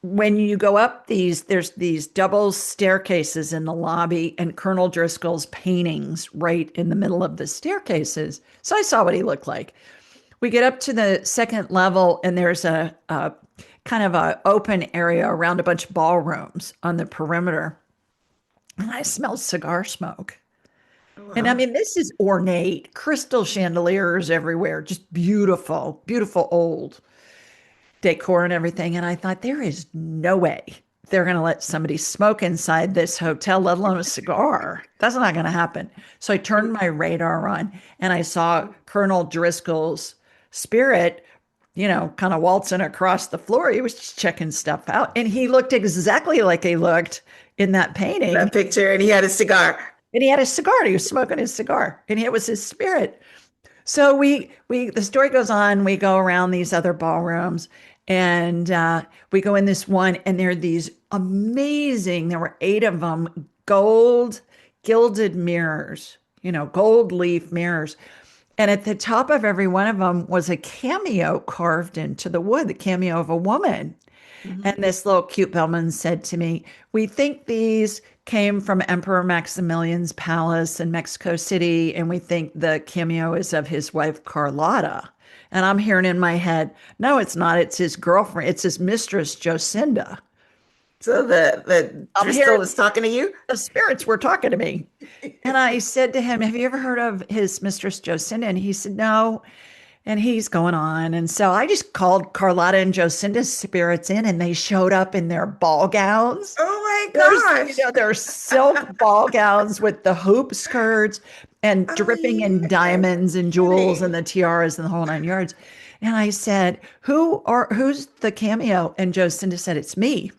when you go up there's these double staircases in the lobby, and Colonel Driscoll's paintings right in the middle of the staircases. So I saw what he looked like. We get up to the second level, and there's a kind of a open area around a bunch of ballrooms on the perimeter. And I smelled cigar smoke. And I Wow. mean, this is ornate, crystal chandeliers everywhere, just beautiful, beautiful old decor and everything. And I thought, there is no way they're going to let somebody smoke inside this hotel, let alone a cigar. That's not going to happen. So I turned my radar on, and I saw Colonel Driscoll's spirit, kind of waltzing across the floor. He was just checking stuff out. And he looked exactly like he looked in that painting. That picture, and he had a cigar. And he had a cigar. He was smoking his cigar, and it was his spirit. So the story goes on. We go around these other ballrooms, and we go in this one, and there are these amazing. There were eight of them, gold gilded mirrors, gold leaf mirrors. And at the top of every one of them was a cameo carved into the wood, the cameo of a woman. Mhm. And this little cute bellman said to me, "We think these came from Emperor Maximilian's palace in Mexico City, and we think the cameo is of his wife, Carlotta." And I'm hearing in my head, no, it's not. It's his girlfriend. It's his mistress, Jocinda. So the I'm Driscoll hearing was talking to you? the spirits were talking to me. And I said to him, "Have you ever heard of his mistress, Jocinda?" And he said, "No." And he's going on. And so I just called Carlotta and Jocinda's spirits in, and they showed up in their ball gowns. Oh There's, my gosh. their silk ball gowns with the hoop skirts and Oh, dripping in you are diamonds and jewels and kidding. the tiaras and the whole nine yards. And I said, who's the cameo? And Jocinda said, "It's me."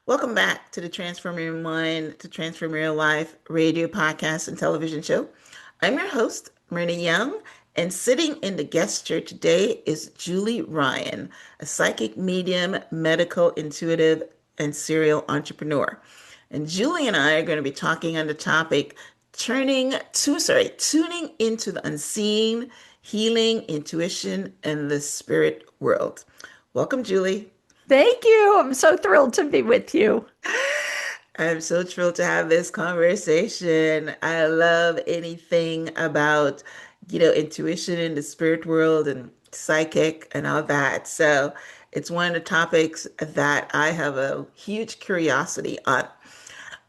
Welcome back to the Transform Your Mind to Transform Your Life radio podcast and television show. I'm your host, Myrna Young, and sitting in the guest chair today is Julie Ryan, a psychic medium, medical intuitive, and serial entrepreneur. And Julie and I are going to be talking on the topic tuning into the unseen, healing, intuition, and the spirit world. Welcome, Julie. Thank you. I'm so thrilled to be with you. I'm so thrilled to have this conversation. I love anything about, intuition in the spirit world and psychic and all that. So it's one of the topics that I have a huge curiosity on.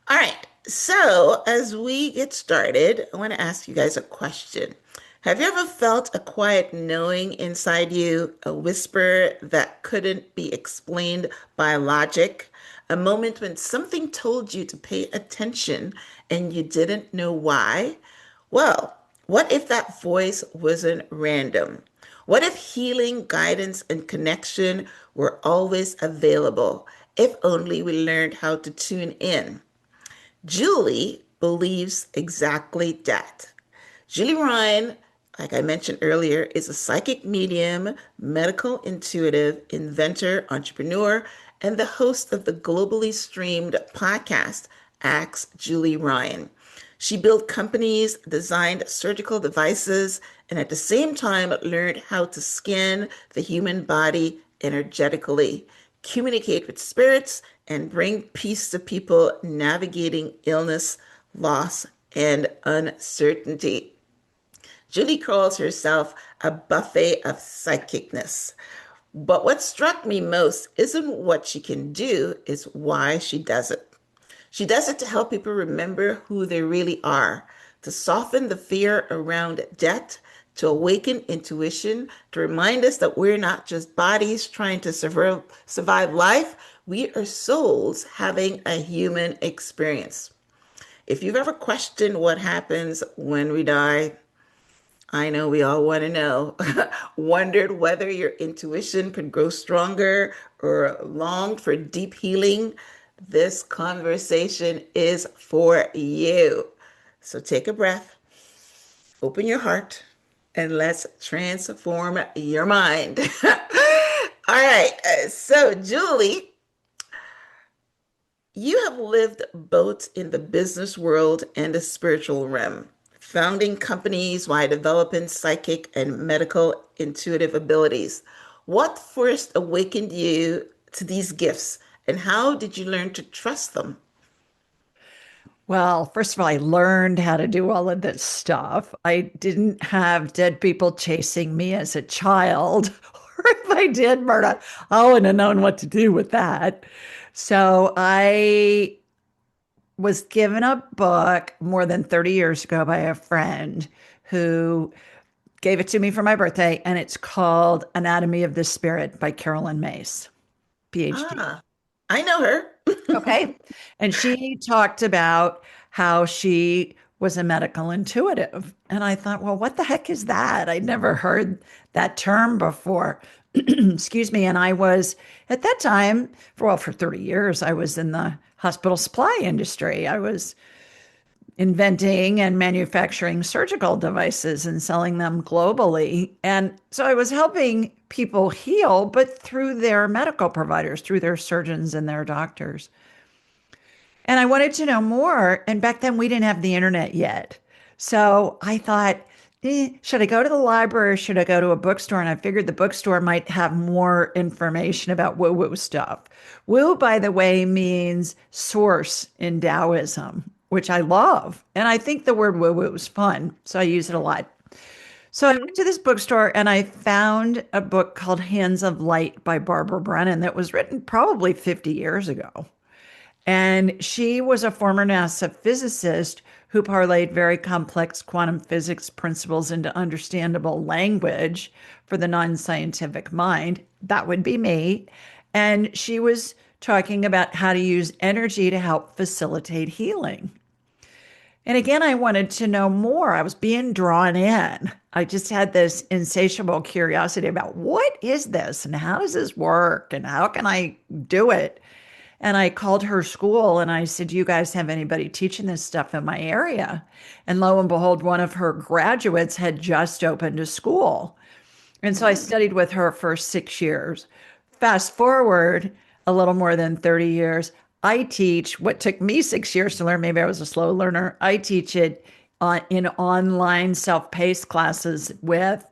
All right. So as we get started, I want to ask you guys a question. Have you ever felt a quiet knowing inside you, a whisper that couldn't be explained by logic? A moment when something told you to pay attention and you didn't know why? Well, what if that voice wasn't random? What if healing, guidance, and connection were always available? If only we learned how to tune in. Julie believes exactly that. Julie Ryan, like I mentioned earlier, is a psychic medium, medical intuitive, inventor, entrepreneur, and the host of the globally streamed podcast, Ask Julie Ryan. She built companies, designed surgical devices, and at the same time learned how to scan the human body energetically, communicate with spirits, and bring peace to people navigating illness, loss, and uncertainty. Julie calls herself a buffet of psychicness. But what struck me most isn't what she can do, it's why she does it. She does it to help people remember who they really are, to soften the fear around death, to awaken intuition, to remind us that we're not just bodies trying to survive life, we are souls having a human experience. If you've ever questioned what happens when we die, I know we all want to know. Wondered whether your intuition could grow stronger or longed for deep healing. This conversation is for you. So take a breath, open your heart, And let's transform your mind. All right. So, Julie, you have lived both in the business world and the spiritual realm, founding companies while developing psychic and medical intuitive abilities. What first awakened you to these gifts, and how did you learn to trust them? Well, first of all, I learned how to do all of this stuff. I didn't have dead people chasing me as a child. Or if I did, Myrna, I wouldn't have known what to do with that. So I was given a book more than 30 years ago by a friend who gave it to me for my birthday, and it's called Anatomy of the Spirit by Carolyn Mace, PhD. Ah, I know her. Okay. And she talked about how she was a medical intuitive. And I thought, well, what the heck is that? I'd never heard that term before. Excuse me. And I was at that time, for 30 years, I was in the hospital supply industry. I was inventing and manufacturing surgical devices and selling them globally. And so I was helping people heal, but through their medical providers, through their surgeons and their doctors. And I wanted to know more. And back then, we didn't have the internet yet. So I thought, should I go to the library or should I go to a bookstore? And I figured the bookstore might have more information about woo woo stuff. Woo, by the way, means source in Taoism, which I love. And I think the word woo woo is fun. So I use it a lot. So I went to this bookstore and I found a book called Hands of Light by Barbara Brennan that was written probably 50 years ago. And she was a former NASA physicist who parlayed very complex quantum physics principles into understandable language for the non scientific mind. That would be me. And she was talking about how to use energy to help facilitate healing. And again, I wanted to know more. I was being drawn in. I just had this insatiable curiosity about what is this and how does this work and how can I do it? And I called her school and I said, "Do you guys have anybody teaching this stuff in my area?" And lo and behold, one of her graduates had just opened a school. And so I studied with her for 6 years. Fast forward a little more than 30 years, I teach what took me 6 years to learn. Maybe I was a slow learner. I teach it in online self paced classes with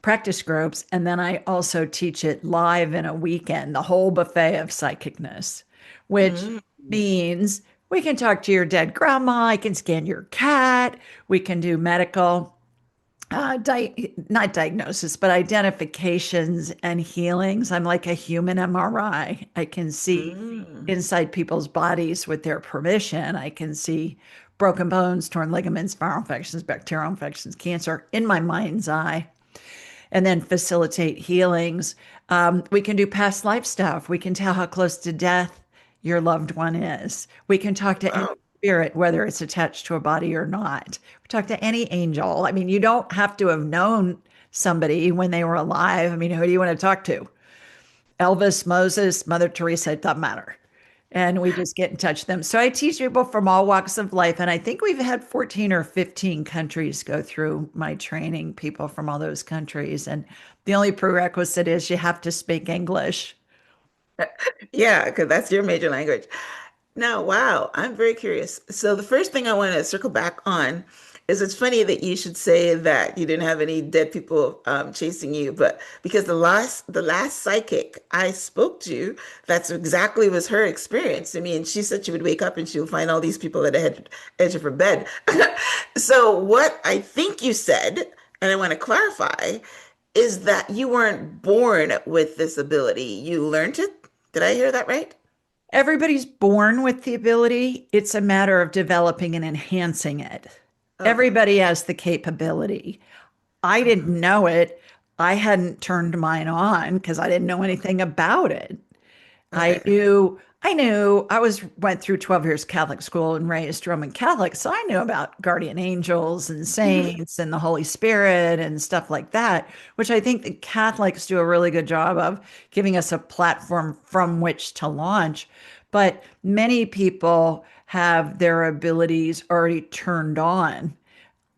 practice groups. And then I also teach it live in a weekend, the whole buffet of psychicness, which Mm, means we can talk to your dead grandma. I can scan your cat. We can do medical, not diagnosis, but identifications and healings. I'm like a human MRI. I can see mm, inside people's bodies with their permission. I can see broken bones, torn ligaments, viral infections, bacterial infections, cancer in my mind's eye and then facilitate healings. We can do past life stuff. We can tell how close to death your loved one is. We can talk to any wow. spirit, whether it's attached to a body or not. We talk to any angel. I mean, you don't have to have known somebody when they were alive. I mean, who do you want to talk to? Elvis, Moses, Mother Teresa, it doesn't matter. And we just get in touch with them. So I teach people from all walks of life. And I think we've had 14 or 15 countries go through my training, people from all those countries. And the only prerequisite is you have to speak English. Yeah, because that's your major language. Now, wow, I'm very curious. So the first thing I want to circle back on is it's funny that you should say that you didn't have any dead people chasing you, but because the last psychic I spoke to, that's exactly was her experience. I mean, she said she would wake up and she would find all these people at the edge of her bed. So what I think you said, and I want to clarify, is that you weren't born with this ability. You learned it. Did I hear that right? Everybody's born with the ability, it's a matter of developing and enhancing it. Okay. Everybody has the capability. I didn't know it. I hadn't turned mine on because I didn't know anything about it. Okay. I went through 12 years Catholic school and raised Roman Catholic. So I knew about guardian angels and saints and the Holy Spirit and stuff like that, which I think the Catholics do a really good job of giving us a platform from which to launch. But many people have their abilities already turned on.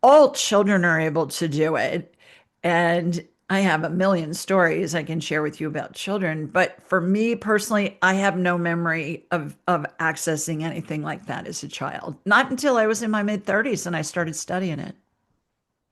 All children are able to do it. And I have a million stories I can share with you about children, but for me personally, I have no memory of accessing anything like that as a child. Not until I was in my mid 30s and I started studying it.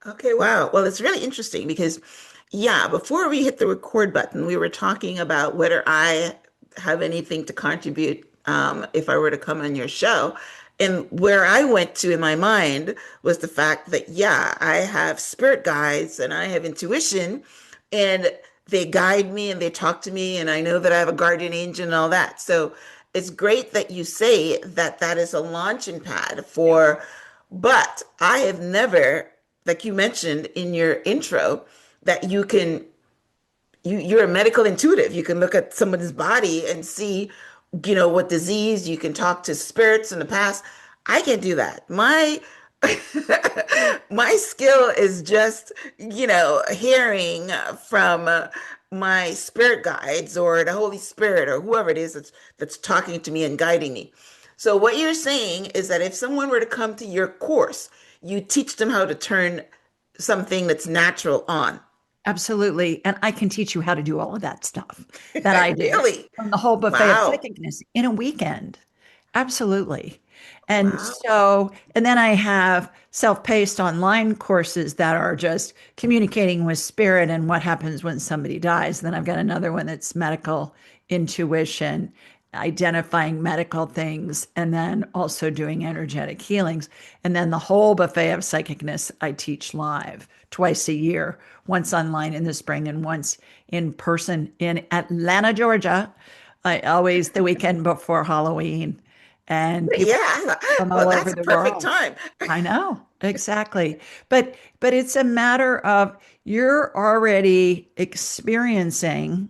Okay, wow. Well, it's really interesting because, yeah, before we hit the record button, we were talking about whether I have anything to contribute if I were to come on your show. And where I went to in my mind was the fact that, yeah, I have spirit guides and I have intuition, and they guide me and they talk to me, and I know that I have a guardian angel and all that. So it's great that you say that that is a launching pad for, but I have never, like you mentioned in your intro, that you're a medical intuitive. You can look at someone's body and see, what disease. You can talk to spirits in the past. I can't do that. My my skill is just, hearing from my spirit guides or the Holy Spirit or whoever it is that's talking to me and guiding me. So what you're saying is that if someone were to come to your course, you teach them how to turn something that's natural on. Absolutely. And I can teach you how to do all of that stuff that I do Really? from the whole buffet of Wow. psychicness in a weekend. Absolutely. And Wow. so, and then I have self-paced online courses that are just communicating with spirit and what happens when somebody dies. Then I've got another one that's medical intuition, identifying medical things, and then also doing energetic healings. And then the whole buffet of psychicness I teach live twice a year, once online in the spring and once in person in Atlanta, Georgia. I always the weekend before Halloween. And people Yeah. from Well, all over that's a the perfect world. time. I know, exactly. But it's a matter of you're already experiencing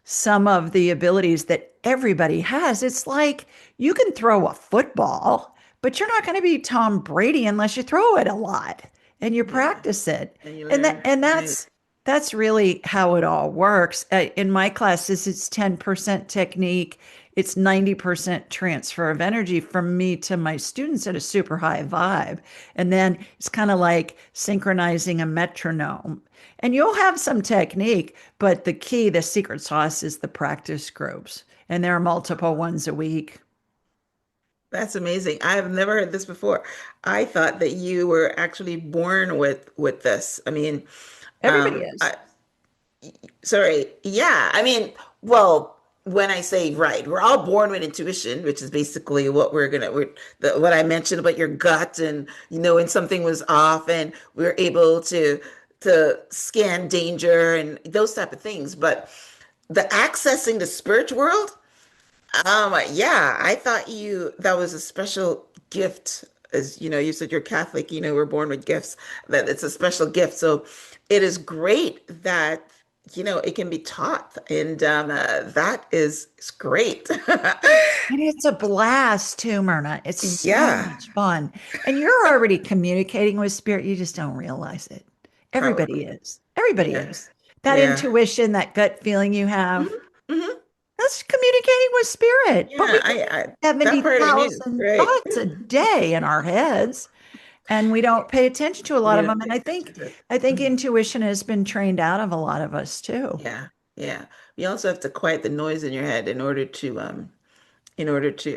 some of the abilities that everybody has. It's like you can throw a football, but you're not going to be Tom Brady unless you throw it a lot and you Yeah. practice it. And you And that learn. and Right. that's really how it all works. In my classes, it's 10% technique, it's 90% transfer of energy from me to my students at a super high vibe. And then it's kind of like synchronizing a metronome. And you'll have some technique, but the key, the secret sauce is the practice groups. And there are multiple ones a week. That's amazing. I have never heard this before. I thought that you were actually born with this. I mean, Everybody is. I, sorry. Yeah. I mean, well, when I say right, we're all born with intuition, which is basically what what I mentioned about your gut and when something was off, and we're able to scan danger and those type of things. But the accessing the spirit world, yeah, I thought that was a special gift. As you said you're Catholic, we're born with gifts, that it's a special gift. So it is great that, it can be taught. And that is great. And it's a blast too, Myrna. It's so Yeah, much fun. And you're already communicating with spirit. You just don't realize it. Everybody probably. is. Everybody Yeah. is. That Yeah. intuition, that gut feeling you have, Hmm. Hmm. that's communicating with spirit. But we Yeah, think that part I knew. 70,000 Right. thoughts a day in our heads, and we don't pay attention to a lot We of don't them. pay And attention to it. I think intuition has been trained out of a lot of us too. Yeah. Yeah. You also have to quiet the noise in your head in order to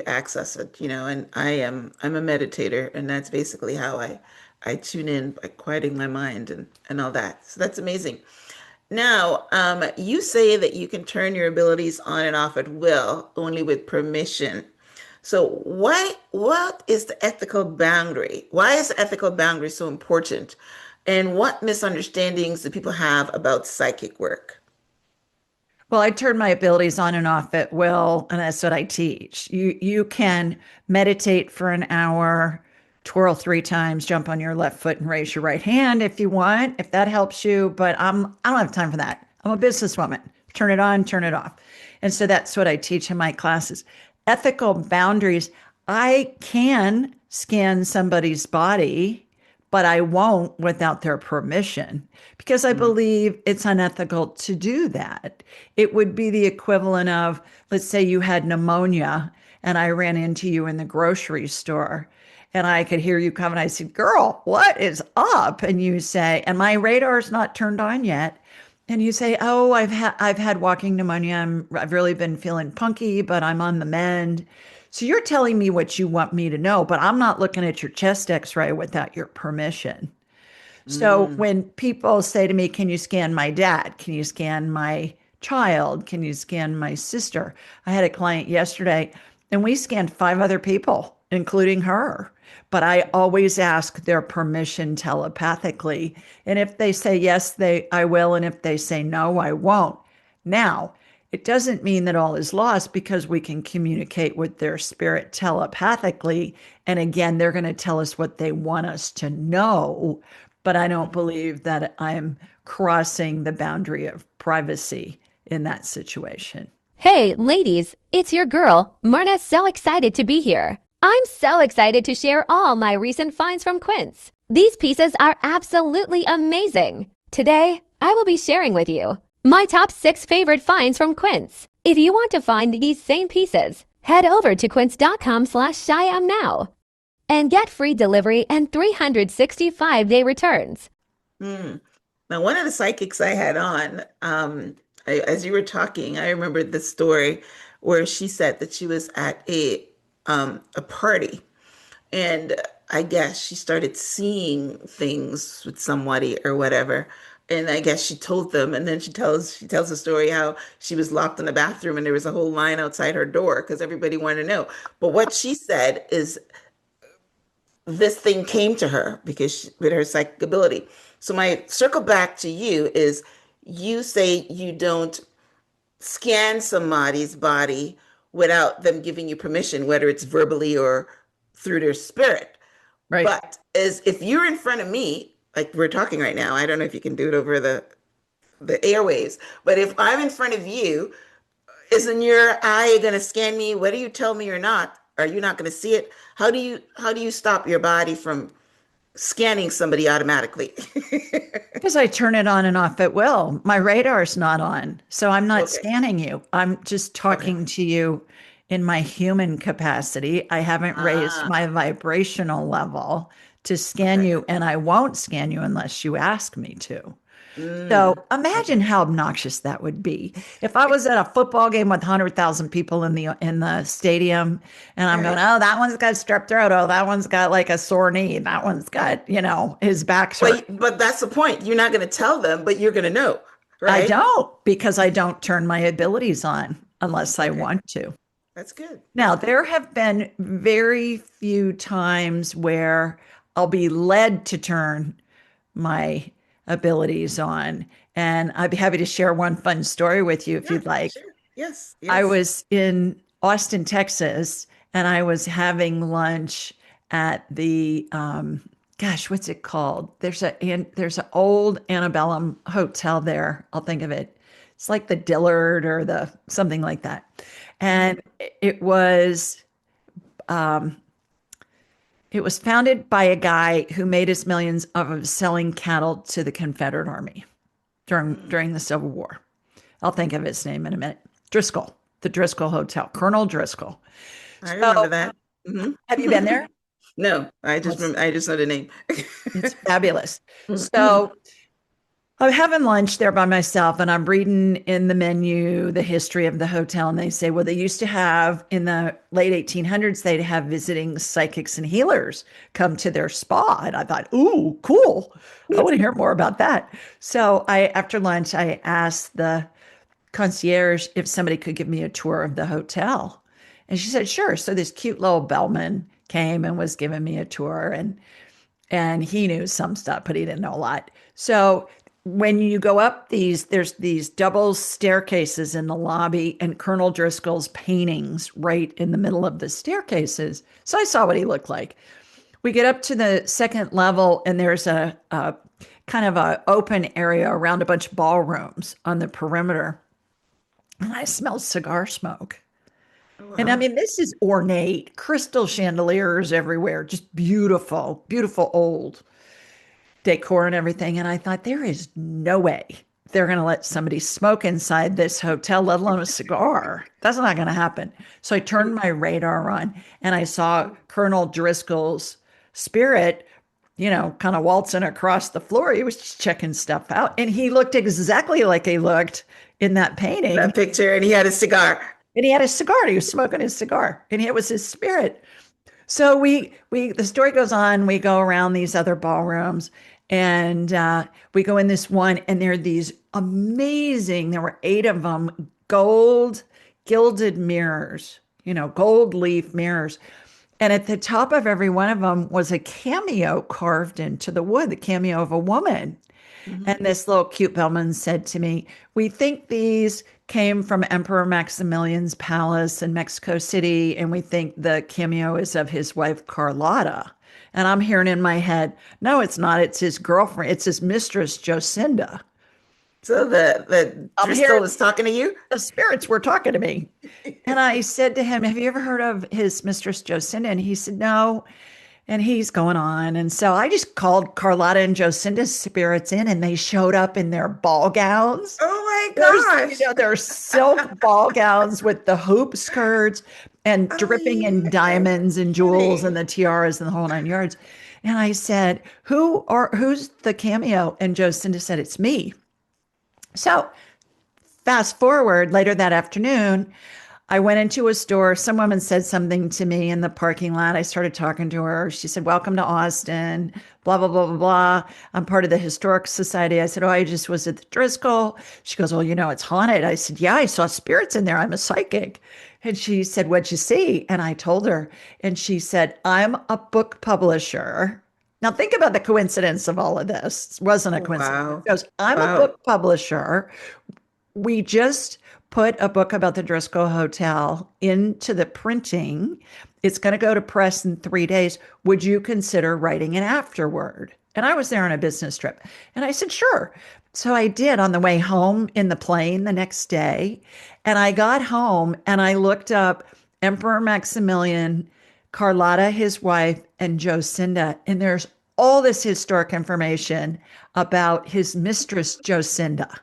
access it, and I'm a meditator, and that's basically how I tune in by quieting my mind and all that. So that's amazing. Now, you say that you can turn your abilities on and off at will, only with permission. So what is the ethical boundary? Why is the ethical boundary so important? And what misunderstandings do people have about psychic work? Well, I turn my abilities on and off at will, and that's what I teach. You can meditate for an hour, twirl 3 times, jump on your left foot and raise your right hand if you want, if that helps you. But I don't have time for that. I'm a businesswoman. Turn it on, turn it off. And so that's what I teach in my classes. Ethical boundaries. I can scan somebody's body, but I won't without their permission because I Mm. believe it's unethical to do that. It would be the equivalent of, let's say you had pneumonia and I ran into you in the grocery store and I could hear you coming. I said, "Girl, what is up?" And you say, and my radar's not turned on yet. And you say, "Oh, I've had walking pneumonia. I've really been feeling punky, but I'm on the mend." So you're telling me what you want me to know, but I'm not looking at your chest x-ray without your permission. So Mm. when people say to me, "Can you scan my dad? Can you scan my child? Can you scan my sister?" I had a client yesterday and we scanned five other people, including her. But I always ask their permission telepathically. And if they say yes, I will. And if they say no, I won't. Now, it doesn't mean that all is lost because we can communicate with their spirit telepathically. And again, they're going to tell us what they want us to know, but I don't believe that I'm crossing the boundary of privacy in that situation. Hey, ladies, it's your girl, Myrna, so excited to be here. I'm so excited to share all my recent finds from Quince. These pieces are absolutely amazing. Today, I will be sharing with you my top 6 favorite finds from Quince. If you want to find these same pieces, head over to quince.com/shyam now and get free delivery and 365-day returns. Mm. Now, one of the psychics I had on, as you were talking, I remembered the story where she said that she was at a party, and I guess she started seeing things with somebody or whatever. And I guess she told them, and then she tells the story how she was locked in the bathroom and there was a whole line outside her door because everybody wanted to know. But what she said is this thing came to her because with her psychic ability. So my circle back to you is you say you don't scan somebody's body without them giving you permission, whether it's verbally or through their spirit. Right. But as if you're in front of me, like we're talking right now, I don't know if you can do it over the airwaves, but if I'm in front of you, isn't your eye going to scan me whether you tell me or not? Are you not going to see it? How do you stop your body from scanning somebody automatically? Because I turn it on and off at will. My radar's not on. So I'm not Okay. scanning you. I'm just Okay. talking to you in my human capacity. I haven't raised Ah, my vibrational level to scan okay. you, and I won't scan you unless you ask me to. So Mm, imagine okay. how obnoxious that would be. If I was at a football game with 100,000 people in the stadium and All I'm going, right. "Oh, that one's got strep throat. Oh, that one's got like a sore knee. That one's got, his back's hurt." But that's the point. You're not going to tell them, but you're going to know, I right? don't because I don't turn my abilities on unless I Okay. want to. That's good. That's Now, good. there have been very few times where I'll be led to turn my abilities on. And I'd be happy to share one fun story with you if Yeah, you'd like. sure. Yes, I yes. was in Austin, Texas, and I was having lunch at the gosh, what's it called? There's an old antebellum hotel there. I'll think of it. It's like the Dillard or the something like that. Hmm. And um, it was founded by a guy who made his millions of selling cattle to the Confederate Army during the Civil War. I'll think of his name in a minute. Driscoll, the Driscoll Hotel, Colonel Driscoll. I So, remember that. Hmm. have you been there? No, I Oh, just remember, I just know the name. it's fabulous. So, I'm having lunch there by myself and I'm reading in the menu the history of the hotel. And they say, well, they used to have in the late 1800s, they'd have visiting psychics and healers come to their spa. And I thought, ooh, cool. I want to hear more about that. So after lunch, I asked the concierge if somebody could give me a tour of the hotel. And she said, sure. So this cute little bellman came and was giving me a tour and he knew some stuff, but he didn't know a lot. So when you go up there's these double staircases in the lobby and Colonel Driscoll's paintings right in the middle of the staircases. So I saw what he looked like. We get up to the second level and there's a kind of a open area around a bunch of ballrooms on the perimeter. And I smell cigar smoke. Oh, And I wow. mean, this is ornate, crystal chandeliers everywhere, just beautiful, beautiful old decor and everything. And I thought, there is no way they're going to let somebody smoke inside this hotel, let alone a cigar. That's not going to happen. So I turned my radar on and I saw Colonel Driscoll's spirit, kind of waltzing across the floor. He was just checking stuff out. And he looked exactly like he looked in that painting. That picture, and he had a cigar. And he had a cigar. He was smoking his cigar. And it was his spirit. So the story goes on. We go around these other ballrooms, and we go in this one, and there are these amazing. There were 8 of them, gold gilded mirrors, gold leaf mirrors, and at the top of every one of them was a cameo carved into the wood, the cameo of a woman. And this little cute bellman said to me, "We think these came from Emperor Maximilian's palace in Mexico City, and we think the cameo is of his wife, Carlotta." And I'm hearing in my head, no, it's not. It's his girlfriend. It's his mistress, Jocinda. So the I'm Driscoll hearing was talking to you? the spirits were talking to me. And I said to him, "Have you ever heard of his mistress, Jocinda?" And he said, "No." And he's going on. And so I just called Carlotta and Jocinda's spirits in, and they showed up in their ball gowns. Oh my There's, gosh. their silk ball gowns with the hoop skirts and Oh, dripping in you're diamonds and jewels and kidding. the tiaras and the whole 9 yards. And I said, who's the cameo? And Jocinda said, "It's me." So fast forward later that afternoon, I went into a store. Some woman said something to me in the parking lot. I started talking to her. She said, "Welcome to Austin, blah, blah, blah, blah, blah. I'm part of the Historic Society." I said, "Oh, I just was at the Driscoll." She goes, "Well, it's haunted." I said, "Yeah, I saw spirits in there. I'm a psychic." And she said, "What'd you see?" And I told her. And she said, "I'm a book publisher." Now, think about the coincidence of all of this. It wasn't a coincidence. Wow. She goes, "I'm a Wow. book publisher. We just put a book about the Driscoll Hotel into the printing. It's going to go to press in 3 days. Would you consider writing an afterword?" And I was there on a business trip. And I said, "Sure." So I did on the way home in the plane the next day. And I got home and I looked up Emperor Maximilian, Carlotta, his wife, and Jocinda. And there's all this historic information about his mistress, Jocinda.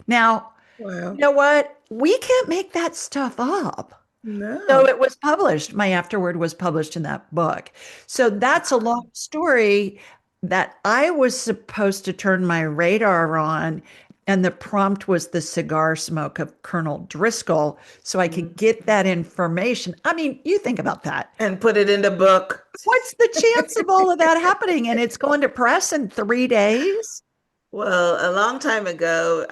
Now, you Wow. know what? We can't make that stuff up. So No. it was published. My afterword was published in that book. So that's a long story that I was supposed to turn my radar on. And the prompt was the cigar smoke of Colonel Driscoll. So I could get that information. I mean, you think about that. And put it in the book. What's the chance of all of that happening? And it's going to press in 3 days? Well, a long time ago,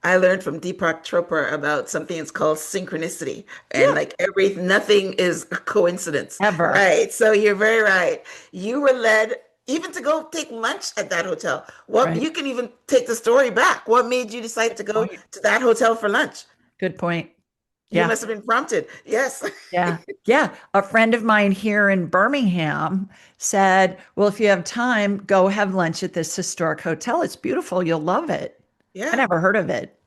I learned from Deepak Chopra about something that's called synchronicity, and Yeah, like nothing is a coincidence, ever. right? So you're very right. You were led even to go take lunch at that hotel. What Right. you can even take the story back. What made you decide to go Point. to that hotel for lunch? Good point. You Yeah. must have been prompted. Yes. Yeah. Yeah. A friend of mine here in Birmingham said, "Well, if you have time, go have lunch at this historic hotel. It's beautiful. You'll love it." I Yeah. never heard of it.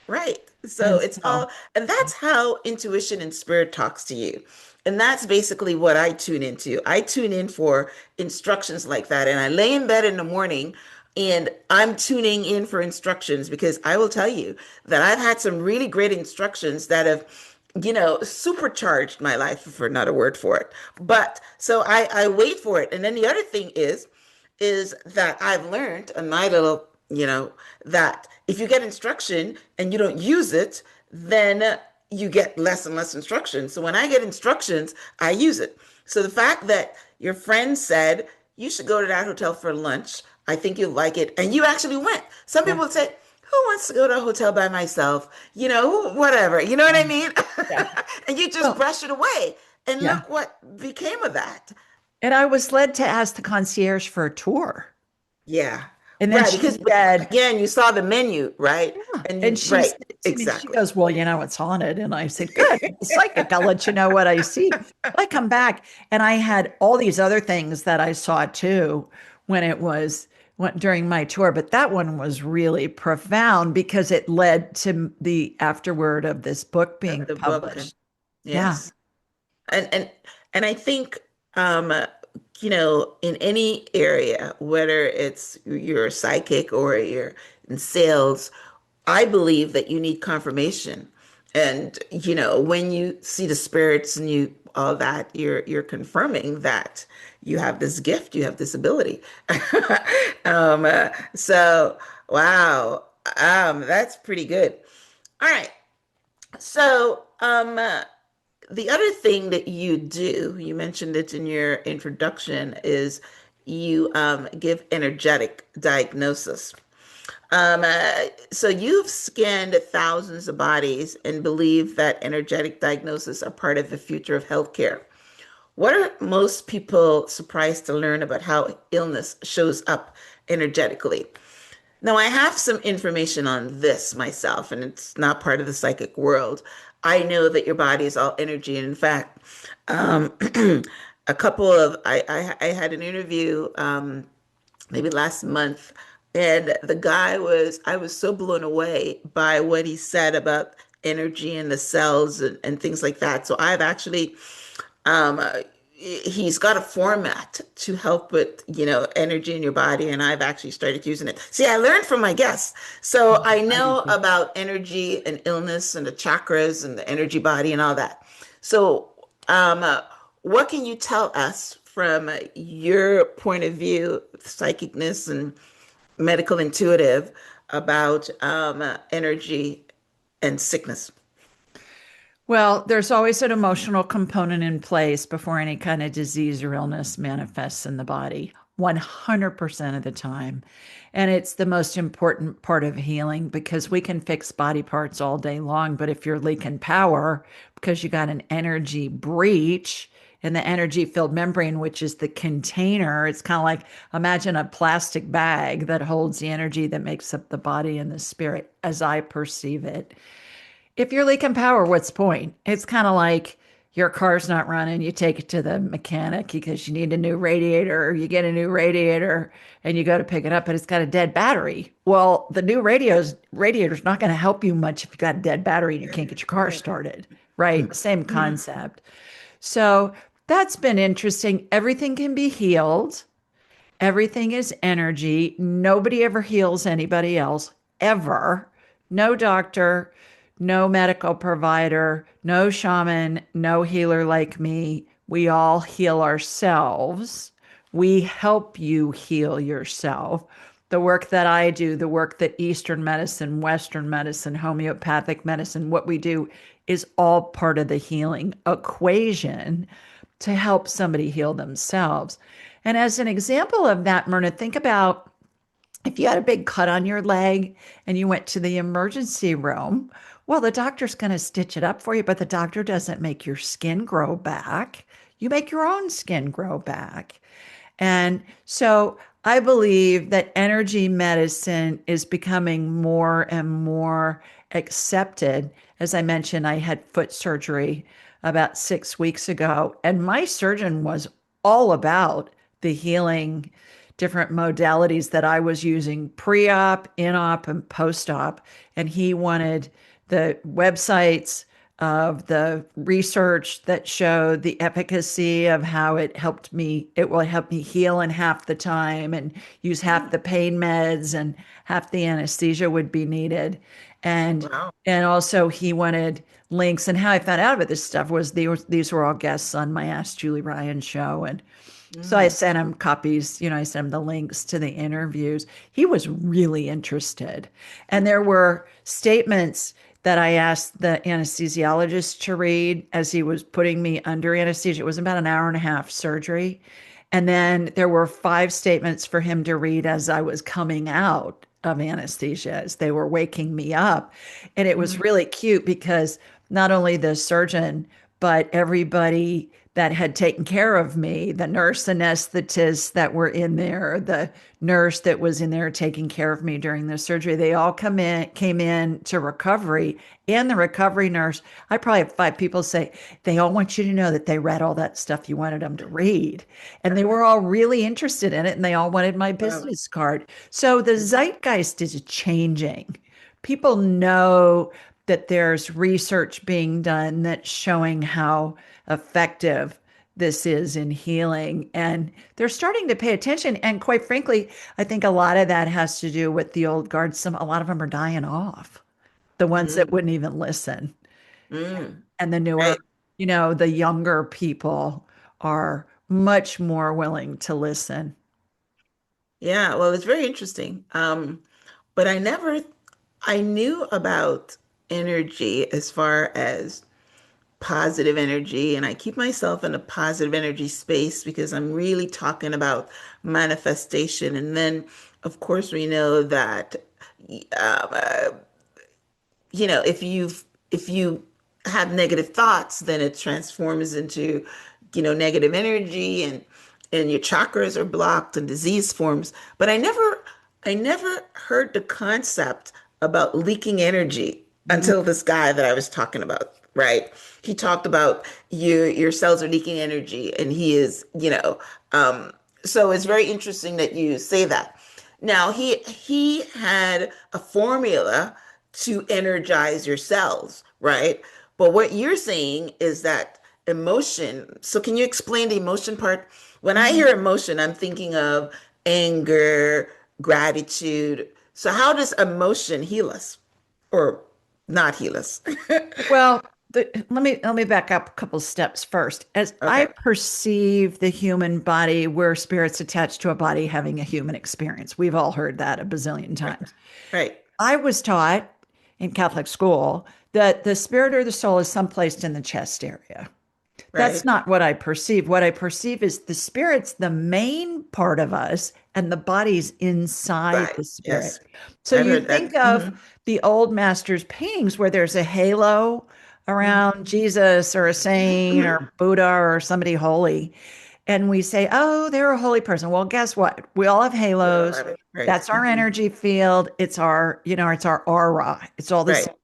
Right. So And it's so, all, and that's how intuition and spirit talks to you. And that's basically what I tune into. I tune in for instructions like that. And I lay in bed in the morning and I'm tuning in for instructions because I will tell you that I've had some really great instructions that have, supercharged my life, for not a word for it. But so I wait for it. And then the other thing is that I've learned in my little, that if you get instruction and you don't use it, then you get less and less instruction. So when I get instructions, I use it. So the fact that your friend said you should go to that hotel for lunch, I think you'll like it, and you actually went. Some yeah. people would say, "Who wants to go to a hotel by myself? Whatever." You know what I mean? Yeah. And you just Well, brush it away. And yeah. look what became of that. And I was led to ask the concierge for a tour. Yeah. And then Right. she Because said, again, you saw the menu, right? yeah. And And you, she right, said to me, she exactly. goes, "Well, it's haunted." And I said, "Good. I'm a psychic. I'll let you know what I see." I come back and I had all these other things that I saw too when it was during my tour. But that one was really profound because it led to the afterword of this book being The book. published. Yeah. Yes. And I think in any area, whether it's you're a psychic or in sales, I believe that you need confirmation. And when you see the spirits and you all that, you're confirming that you have this gift, you have this ability. So wow, that's pretty good. All right. So the other thing that you do, you mentioned it in your introduction, is you give energetic diagnosis. So you've scanned thousands of bodies and believe that energetic diagnosis are part of the future of healthcare. What are most people surprised to learn about how illness shows up energetically? Now, I have some information on this myself, and it's not part of the psychic world. I know that your body is all energy. And in fact, um, I had an interview maybe last month, and I was so blown away by what he said about energy and the cells and things like that. So I've actually he's got a format to help with energy in your body, and I've actually started using it. See, I learned from my guests, so I I do know too. about energy and illness and the chakras and the energy body and all that. So what can you tell us from your point of view, psychicness and medical intuitive, about energy and sickness? Well, there's always an emotional component in place before any kind of disease or illness manifests in the body, 100% of the time. And it's the most important part of healing because we can fix body parts all day long. But if you're leaking power because you got an energy breach in the energy filled membrane, which is the container, it's kind of like imagine a plastic bag that holds the energy that makes up the body and the spirit, as I perceive it. If you're leaking power, what's the point? It's kind of like your car's not running. You take it to the mechanic because you need a new radiator, or you get a new radiator and you go to pick it up, but it's got a dead battery. Well, the new radiator's not going to help you much if you've got a dead battery and you can't get your car started, right? Same concept. So that's been interesting. Everything can be healed. Everything is energy. Nobody ever heals anybody else, ever. No doctor, no medical provider, no shaman, no healer like me. We all heal ourselves. We help you heal yourself. The work that I do, the work that Eastern medicine, Western medicine, homeopathic medicine, what we do is all part of the healing equation to help somebody heal themselves. And as an example of that, Myrna, think about if you had a big cut on your leg and you went to the emergency room. Well, the doctor's going to stitch it up for you, but the doctor doesn't make your skin grow back. You make your own skin grow back. And so I believe that energy medicine is becoming more and more accepted. As I mentioned, I had foot surgery about 6 weeks ago, and my surgeon was all about the healing different modalities that I was using pre op, in op, and post op. And he wanted the websites of the research that showed the efficacy of how it will help me heal in half the time and use half the pain meds and half the anesthesia would be needed. And Wow. and also he wanted links. And how I found out about this stuff was these were all guests on my Ask Julie Ryan show. And so I Mm. sent him copies, I sent him the links to the interviews. He was really interested. And there were statements that I asked the anesthesiologist to read as he was putting me under anesthesia. It was about an hour and a half surgery. And then there were 5 statements for him to read as I was coming out of anesthesia, as they were waking me up. And it was Mhm. really cute because not only the surgeon, but everybody that had taken care of me, the nurse anesthetists that were in there, the nurse that was in there taking care of me during the surgery, they all came in to recovery. And the recovery nurse, I probably have 5 people say, they all want you to know that they read all that stuff you wanted them to read. And they were all really interested in it and they all wanted my Wow. business card. So the zeitgeist is changing. People know that there's research being done that's showing how effective this is in healing. And they're starting to pay attention. And quite frankly, I think a lot of that has to do with the old guard. A lot of them are dying off, the ones that Mm, wouldn't even listen. mm, And the newer, right. the younger people are much more willing to listen. Yeah, well, it's very interesting. But I knew about energy as far as positive energy, and I keep myself in a positive energy space because I'm really talking about manifestation. And then, of course, we know that uh, if you have negative thoughts, then it transforms into, negative energy, and your chakras are blocked and disease forms. But I never heard the concept about leaking energy Mm. until this guy that I was talking about, right? He talked about your cells are leaking energy, and so it's very interesting that you say that. Now he had a formula to energize your cells, right? But what you're saying is that emotion. So can you explain the emotion part? When I hear emotion, I'm thinking of anger, gratitude. So how does emotion heal us or not heal us? Well, let me back up a couple steps first. As I Okay. perceive the human body, we're spirits attached to a body having a human experience. We've all heard that a bazillion Right. times. Right. I was taught in Catholic school that the spirit or the soul is someplace in the chest area. That's Right. not what I perceive. What I perceive is the spirit's the main part of us and the body's inside Right. the spirit. Yes. So I've you heard that. think of the old masters' paintings where there's a halo around Jesus or a saint or Buddha or somebody holy. And we say, oh, they're a holy person. Well, guess what? We all have Well, halos. I mean, right. That's our energy field. It's our aura. It's all the Right. same.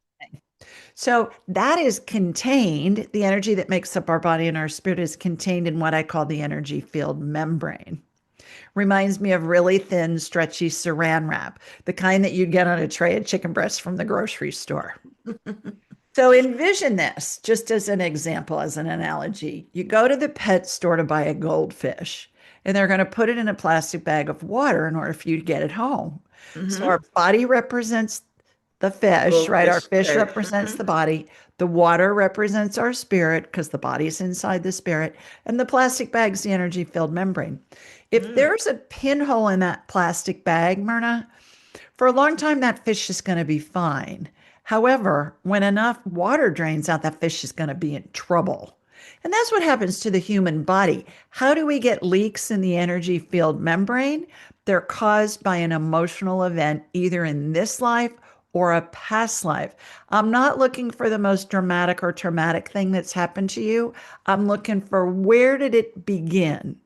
So that is contained. The energy that makes up our body and our spirit is contained in what I call the energy field membrane. Reminds me of really thin, stretchy saran wrap, the kind that you'd get on a tray of chicken breasts from the grocery store. So envision this just as an example, as an analogy. You go to the pet store to buy a goldfish, and they're going to put it in a plastic bag of water in order for you to get it home. So Mm-hmm. our body represents the The fish, right? Our goldfish. fish Right. represents the body. The water represents our spirit because the body's inside the spirit. And the plastic bag's the energy filled membrane. If Mm. there's a pinhole in that plastic bag, Myrna, for a long time, that fish is going to be fine. However, when enough water drains out, that fish is going to be in trouble. And that's what happens to the human body. How do we get leaks in the energy field membrane? They're caused by an emotional event, either in this life or a past life. I'm not looking for the most dramatic or traumatic thing that's happened to you. I'm looking for where did it begin?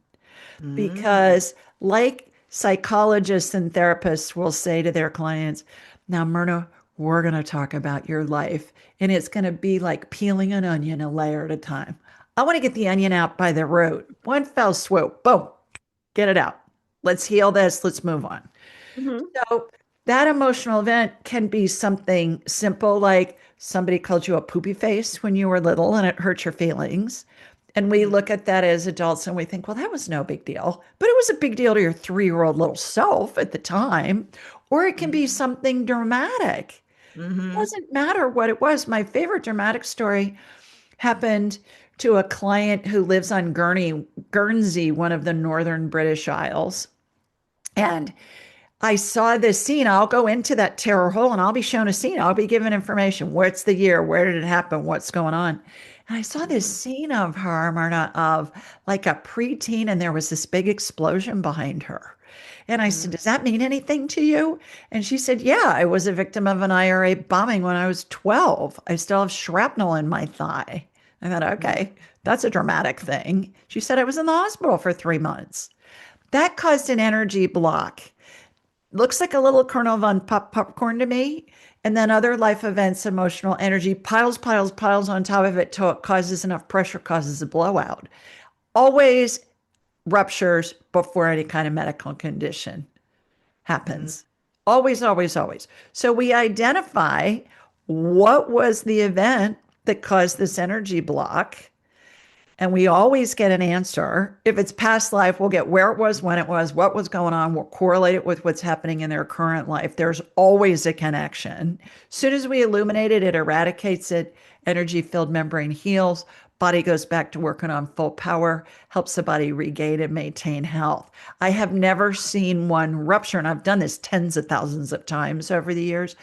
Mm. Because, like psychologists and therapists will say to their clients, now, Myrna, we're going to talk about your life, and it's going to be like peeling an onion a layer at a time. I want to get the onion out by the root. One fell swoop, boom, get it out. Let's heal this. Let's move on. Mhm. So, that emotional event can be something simple like somebody called you a poopy face when you were little and it hurt your feelings. And we look at that as adults and we think, well, that was no big deal. But it was a big deal to your 3-year-old little self at the time. Or it can be Mhm. something dramatic. It Mhm. doesn't matter what it was. My favorite dramatic story happened to a client who lives on Guernsey, one of the northern British Isles. And I saw this scene. I'll go into that terror hole and I'll be shown a scene. I'll be given information. What's the year? Where did it happen? What's going on? And I saw this Mhm. scene of her, Myrna, of like a preteen, and there was this big explosion behind her. And I said, Mhm. does that mean anything to you? And she said, yeah, I was a victim of an IRA bombing when I was 12. I still have shrapnel in my thigh. I thought, okay, that's a dramatic thing. She said, I was in the hospital for 3 months. That caused an energy block. Looks like a little kernel of popcorn to me. And then other life events, emotional energy piles on top of it till it causes enough pressure, causes a blowout. Always ruptures before any kind of medical condition Mhm. happens. Always, always, always. So we identify what was the event that caused this energy block. And we always get an answer. If it's past life, we'll get where it was, when it was, what was going on. We'll correlate it with what's happening in their current life. There's always a connection. As soon as we illuminate it, it eradicates it. Energy filled membrane heals. Body goes back to working on full power, helps the body regain and maintain health. I have never seen one rupture, and I've done this tens of thousands of times over the years.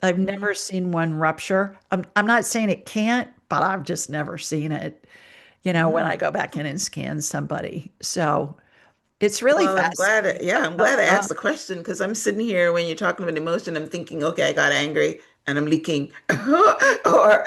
I've never seen one rupture. I'm not saying it can't, but I've just never seen it, when I go back in and scan somebody. So it's really Well, fascinating. I'm glad I asked the question because I'm sitting here when you're talking about emotion, I'm thinking, okay, I got angry and I'm leaking. Or,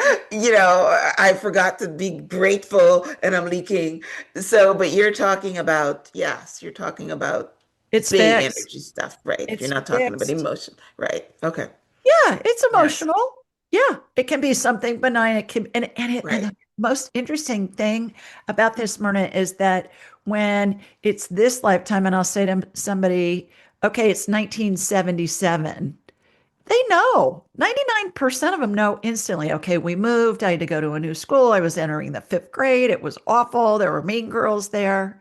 I forgot to be grateful and I'm leaking. So, but you're talking about, yes, you're talking about It's big fixed. energy stuff, right? You're It's not talking about fixed. emotion, right? Okay. Yeah, it's Yes, emotional. Yeah, it can be something benign. It can, and right. the most interesting thing about this, Myrna, is that when it's this lifetime, and I'll say to somebody, okay, it's 1977. They know. 99% of them know instantly. Okay, we moved. I had to go to a new school. I was entering the fifth grade. It was awful. There were mean girls there,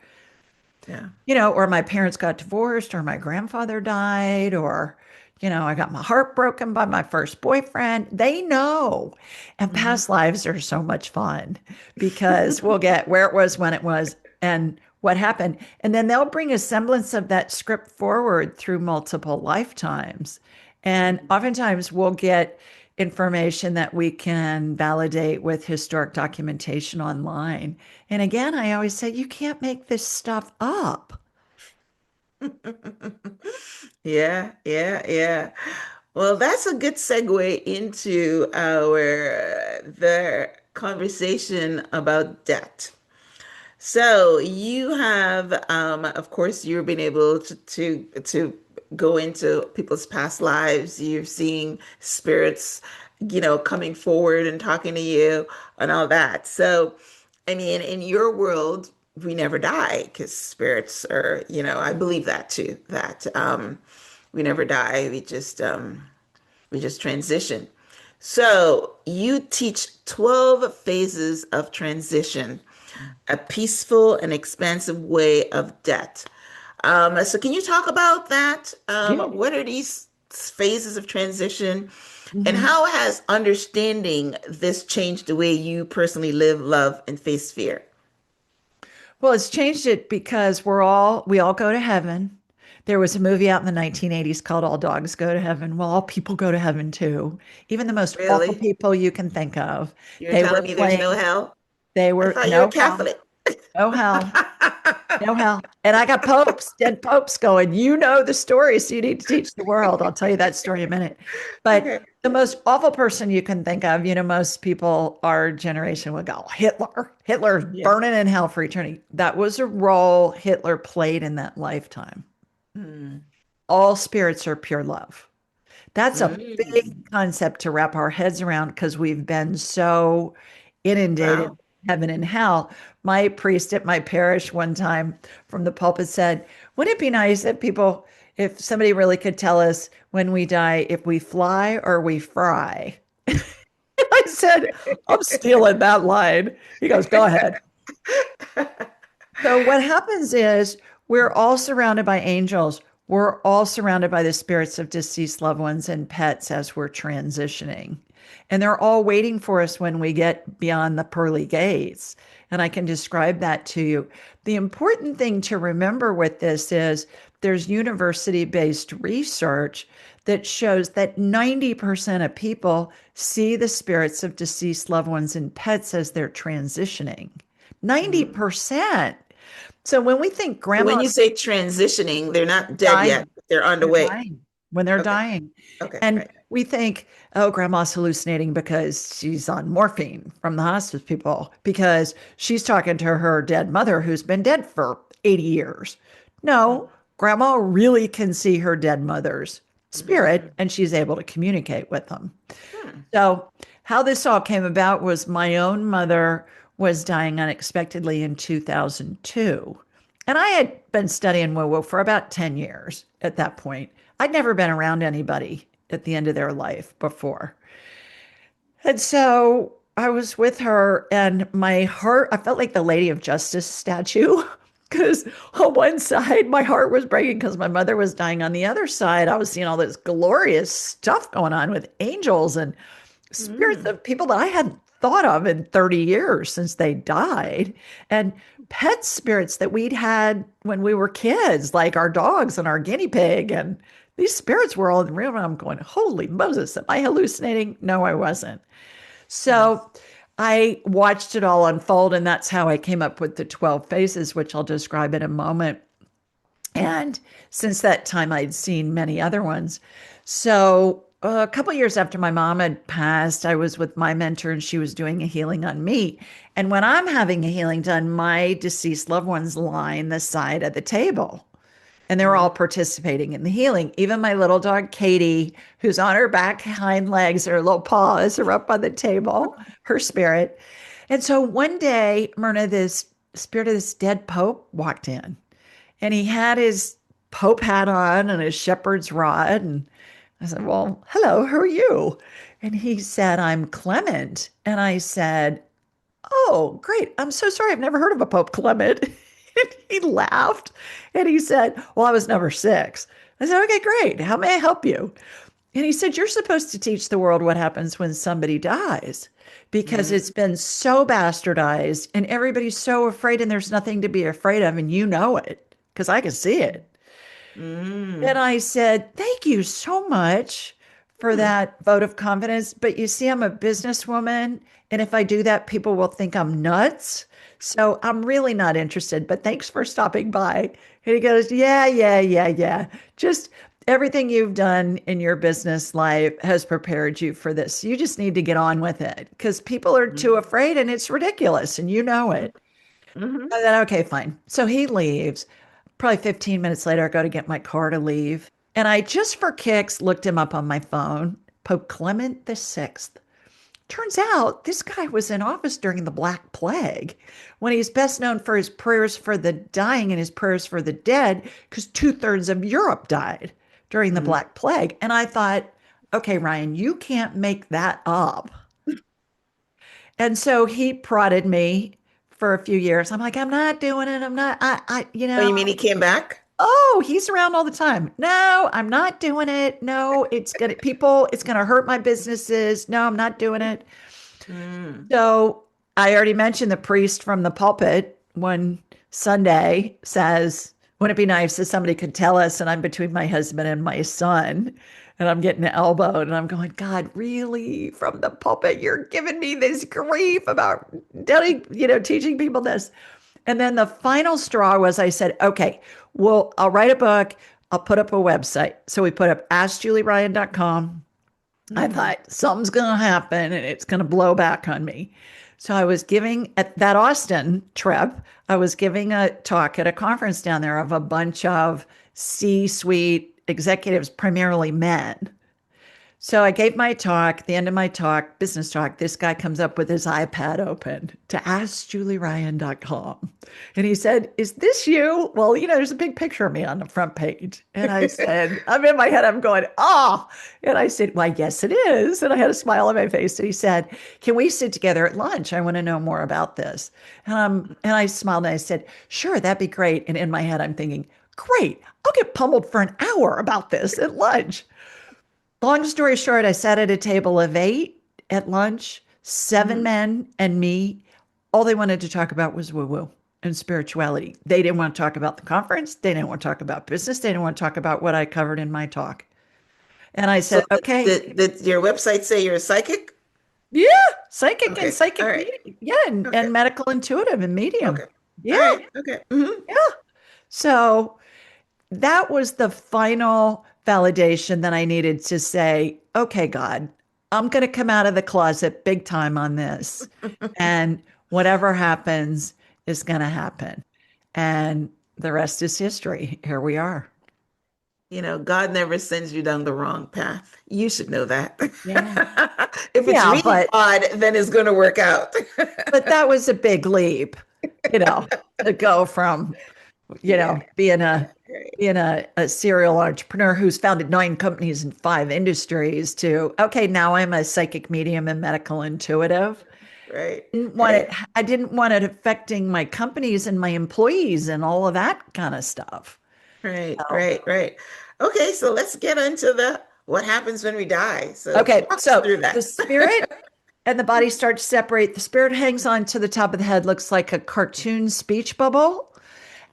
Yeah. or my parents got divorced, or my grandfather died, or, I got my heart broken by my first boyfriend. They know. And Mhm. past lives are so much fun because we'll get where it was, when it was, and what happened. And then they'll bring a semblance of that script forward through multiple lifetimes. And oftentimes we'll get information that we can validate with historic documentation online. And again, I always say, you can't make this stuff up. Yeah, yeah, yeah. Well, that's a good segue into the conversation about debt. So you have, of course, you've been able to go into people's past lives. You're seeing spirits, coming forward and talking to you and all that. So, I mean, in your world, we never die because spirits are, I believe that too, that we never die. We just transition. So you teach 12 phases of transition, a peaceful and expansive way of debt. So can you talk about that? Yeah. What are these phases of transition, and Mhm. how has understanding this changed the way you personally live, love, and face fear? Well, it's changed it because we all go to heaven. There was a movie out in the 1980s called All Dogs Go to Heaven. Well, all people go to heaven too. Even the most awful Really? people you can think of. You're They were telling me there's no playing, hell? they I were thought you were no hell, Catholic. no hell. No hell. And I got popes, dead popes going, the story, so you need to teach the world. I'll tell you that story in a minute. But Okay. the most awful person you can think of, most people, our generation would go, Hitler. Hitler's Yeah. burning in hell for eternity. That was a role Hitler played in that lifetime. Mm. All spirits are pure love. That's a big Mm. concept to wrap our heads around because we've been so inundated Wow. with heaven and hell. My priest at my parish one time from the pulpit said, wouldn't it be nice if somebody really could tell us when we die, if we fly or we fry? I said, I'm stealing that line. He goes, go ahead. So what happens is we're all surrounded by angels. We're all surrounded by the spirits of deceased loved ones and pets as we're transitioning. And they're all waiting for us when we get beyond the pearly gates. And I can describe that to you. The important thing to remember with this is there's university-based research that shows that 90% of people see the spirits of deceased loved ones and pets as they're transitioning. Mm. 90%. So when we think So when you grandma's say transitioning, they're not dead yet. dying, They're on the they're way. dying, when they're Okay. dying. Okay. And Right. we think, oh, grandma's hallucinating because she's on morphine from the hospice people, because she's talking to her dead mother who's been dead for 80 years. No, grandma really can see her dead mother's spirit Mm. and she's able to communicate with them. Hmm. So, how this all came about was my own mother was dying unexpectedly in 2002. And I had been studying woo woo for about 10 years at that point. I'd never been around anybody at the end of their life before. And so I was with her and my heart, I felt like the Lady of Justice statue because on one side my heart was breaking because my mother was dying. On the other side, I was seeing all this glorious stuff going on with angels and spirits Mm. of people that I hadn't thought of in 30 years since they died, and pet spirits that we'd had when we were kids, like our dogs and our guinea pig. And these spirits were all in real. And I'm going, holy Moses, am I hallucinating? No, I wasn't. Nice. So I watched it all unfold, and that's how I came up with the 12 faces, which I'll describe in a moment. And since that time, I'd seen many other ones. So a couple years after my mom had passed, I was with my mentor and she was doing a healing on me. And when I'm having a healing done, my deceased loved ones line the side of the table and they're all Mm. participating in the healing. Even my little dog, Katie, who's on her back hind legs, her little paws are up on the table, her spirit. And so one day, Myrna, this spirit of this dead Pope walked in and he had his Pope hat on and his shepherd's rod. And I said, well, hello, who are you? And he said, I'm Clement. And I said, oh, great. I'm so sorry. I've never heard of a Pope Clement. And he laughed and he said, well, I was number 6. I said, okay, great. How may I help you? And he said, you're supposed to teach the world what happens when somebody dies because Mm. it's been so bastardized and everybody's so afraid and there's nothing to be afraid of. And you know it because I can see it. And Mm. I said, thank you so much for Mm. that vote of confidence. But you see, I'm a businesswoman. And if I do that, people will think I'm nuts. So I'm really not interested. But thanks for stopping by. And he goes, yeah, yeah, yeah, yeah. Just everything you've done in your business life has prepared you for this. You just need to get on with it because people are too Mm. afraid and it's ridiculous. And you know it. Mhm. I said, okay, fine. So he leaves. Probably 15 minutes later, I go to get my car to leave. And I just for kicks looked him up on my phone, Pope Clement the Sixth. Turns out this guy was in office during the Black Plague, when he's best known for his prayers for the dying and his prayers for the dead, because 2/3 of Europe died during the Mm. Black Plague. And I thought, okay, Ryan, you can't make that up. And so he prodded me for a few years. I'm like, I'm not doing it. I'm not, Oh, you mean he came back? oh, he's around all the time. No, I'm not doing it. No, it's gonna hurt my businesses. No, I'm not doing it. Mm. So I already mentioned the priest from the pulpit one Sunday says, wouldn't it be nice if somebody could tell us? And I'm between my husband and my son, and I'm getting elbowed, and I'm going, God, really? From the pulpit, you're giving me this grief about telling, teaching people this. And then the final straw was I said, okay, well, I'll write a book. I'll put up a website. So we put up askjulieryan.com. I Mm. thought something's going to happen and it's going to blow back on me. So I was giving at that Austin trip, I was giving a talk at a conference down there of a bunch of C-suite executives, primarily men. So I gave my talk, the end of my talk, business talk, this guy comes up with his iPad open to askjulieryan.com. And he said, is this you? Well, there's a big picture of me on the front page. And I said, I'm in my head, I'm going, oh. And I said, why, yes, it is. And I had a smile on my face. And he said, can we sit together at lunch? I want to know more about this. And I smiled and I said, sure, that'd be great. And in my head, I'm thinking, great, I'll get pummeled for an hour about this at lunch. Long story short, I sat at a table of 8 at lunch, 7 Mhm. men and me. All they wanted to talk about was woo woo and spirituality. They didn't want to talk about the conference. They didn't want to talk about business. They didn't want to talk about what I covered in my talk. And I So said, okay, did your website say you're a psychic? yeah, psychic and Okay. All psychic right. medium. Yeah, Okay. and medical intuitive and medium. Okay. All Yeah, right. Okay. Hmm. yeah. So that was the final validation that I needed to say, okay, God, I'm going to come out of the closet big time on this. And whatever happens is going to happen. And the rest is history. Here we are. God never sends you down the wrong path. You should know that. Yeah. If it's Yeah, really but God, then it's going to work out. but that was a big leap, you know, to go from, Yeah. being Yeah. right, being a serial entrepreneur who's founded 9 companies in 5 industries to, okay, now I'm a psychic medium and medical intuitive. right, Didn't want it, right, I didn't want it affecting my companies and my employees and all of that kind of stuff. right, So, right, right. Okay, so let's get into the what happens when we die. So okay, walk us so through the that. spirit and the body start to separate. The spirit hangs on to the top of the head, looks like a cartoon speech bubble.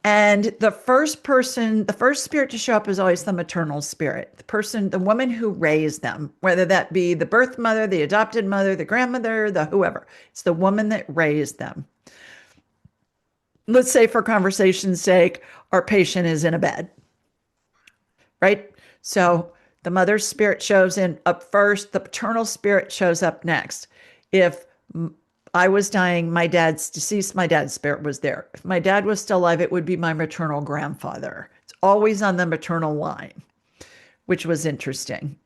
And the first spirit to show up is always the maternal spirit, the person, the woman who raised them, whether that be the birth mother, the adopted mother, the grandmother, the whoever. It's the woman that raised them. Let's say, for conversation's sake, our patient is in a bed, right? So the mother's spirit shows in up first, the paternal spirit shows up next. If I was dying, my dad's deceased, my dad's spirit was there. If my dad was still alive, it would be my maternal grandfather. It's always on the maternal line, which was interesting.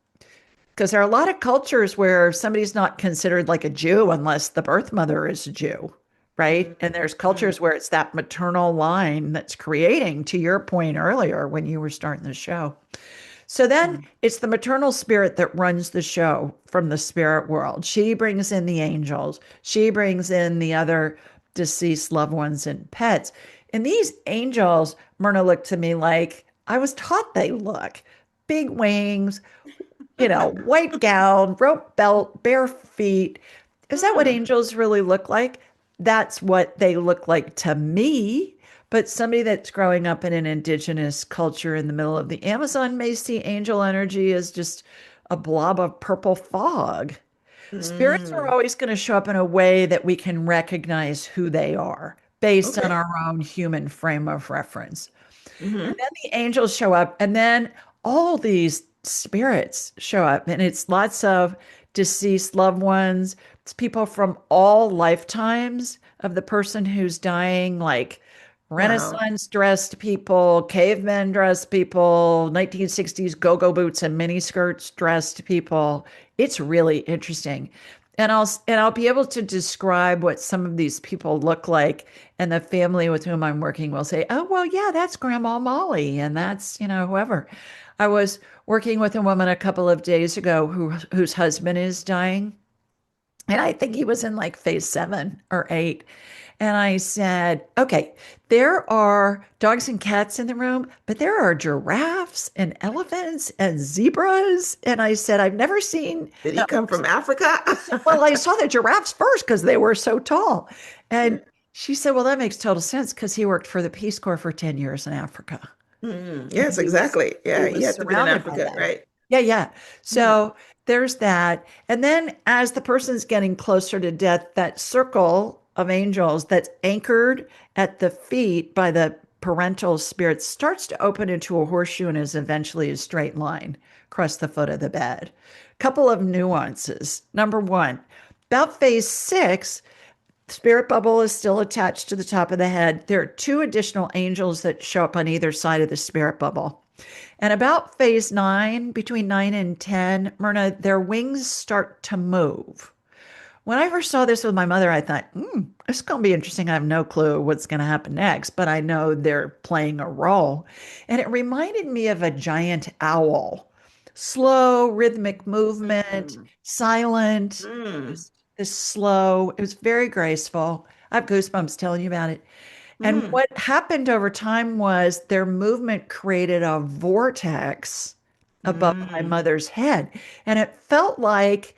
Because there are a lot of cultures where somebody's not considered like a Jew unless the birth mother is a Jew, right? And there's Mhm. cultures where it's that maternal line that's creating, to your point earlier when you were starting the show. So then it's the maternal spirit that runs the show from the spirit world. She brings in the angels, she brings in the other deceased loved ones and pets. And these angels, Myrna, looked to me like I was taught they look big wings, white gown, rope belt, bare feet. Is that what Hmm. angels really look like? That's what they look like to me. But somebody that's growing up in an indigenous culture in the middle of the Amazon may see angel energy as just a blob of purple fog. Spirits are Mm. always going to show up in a way that we can recognize who they are based on Okay. our own human frame of reference. And Hmm. then the angels show up, and then all these spirits show up, and it's lots of deceased loved ones. It's people from all lifetimes of the person who's dying, like Wow. Renaissance dressed people, cavemen dressed people, 1960s go-go boots and mini skirts dressed people. It's really interesting. And I'll be able to describe what some of these people look like, and the family with whom I'm working will say, "Oh, well, yeah, that's Grandma Molly, and that's, whoever." I was working with a woman a couple of days ago whose husband is dying, and I think he was in like phase 7 or 8. And I said, okay, there are dogs and cats in the room, but there are giraffes and elephants and zebras. And I said, I've never seen, Did he and come from Africa? well, I saw the giraffes first because they were so tall. And she said, well, that makes total sense because he worked for the Peace Corps for 10 years in Africa. Mm. And Yes, exactly. he Yeah, he was had to have been in surrounded by Africa, them. right? Yeah, yeah. Mm. So there's that. And then as the person's getting closer to death, that circle of angels that's anchored at the feet by the parental spirit starts to open into a horseshoe and is eventually a straight line across the foot of the bed. Couple of nuances. Number one, about phase 6, spirit bubble is still attached to the top of the head. There are 2 additional angels that show up on either side of the spirit bubble. And about phase 9, between 9 and 10, Myrna, their wings start to move. When I first saw this with my mother, I thought, this is going to be interesting. I have no clue what's going to happen next, but I know they're playing a role. And it reminded me of a giant owl. Slow, rhythmic movement, Mm. silent, Mm. just this slow. It was very graceful. I have goosebumps telling you about it. And Mm. what happened over time was their movement created a vortex above my Mm. mother's head. And it felt like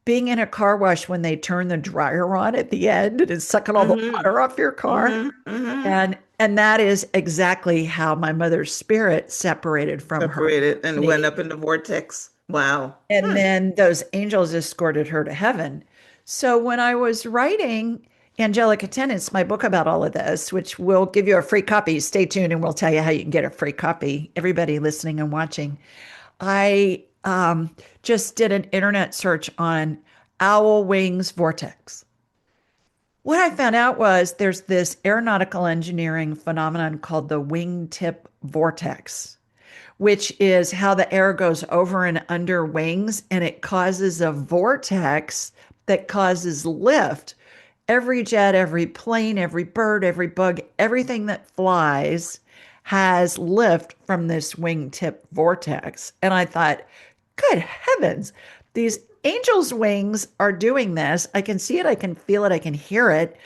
being in a car wash when they turn the dryer on at the end and it's sucking all the Hmm. water off your car. Hmm. Hmm. And that is exactly how my mother's spirit separated from her Separated and went body. up in the vortex. Wow. And Hmm. then those angels escorted her to heaven. So when I was writing Angelic Attendants, my book about all of this, which will give you a free copy, stay tuned and we'll tell you how you can get a free copy, everybody listening and watching. I just did an internet search on owl wings vortex. What I found out was there's this aeronautical engineering phenomenon called the wingtip vortex, which is how the air goes over and under wings and it causes a vortex that causes lift. Every jet, every plane, every bird, every bug, everything that flies has lift from this wingtip vortex. And I thought, good heavens, these angels' wings are doing this. I can see it, I can feel it, I can hear it.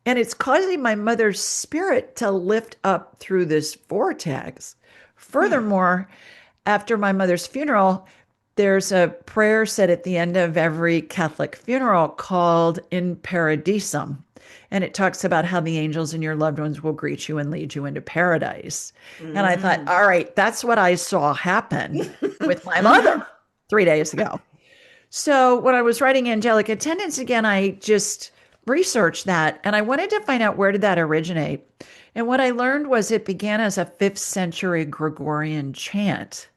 And it's causing my mother's spirit to lift up through this vortex. Hmm. Furthermore, after my mother's funeral, there's a prayer said at the end of every Catholic funeral called In Paradisum. And it talks about how the angels and your loved ones will greet you and lead you into paradise. And I thought, Mm. all right, that's what I saw happen with my mother 3 days ago. So when I was writing Angelic Attendance again, I just researched that and I wanted to find out where did that originate. And what I learned was it began as a 5th century Gregorian chant.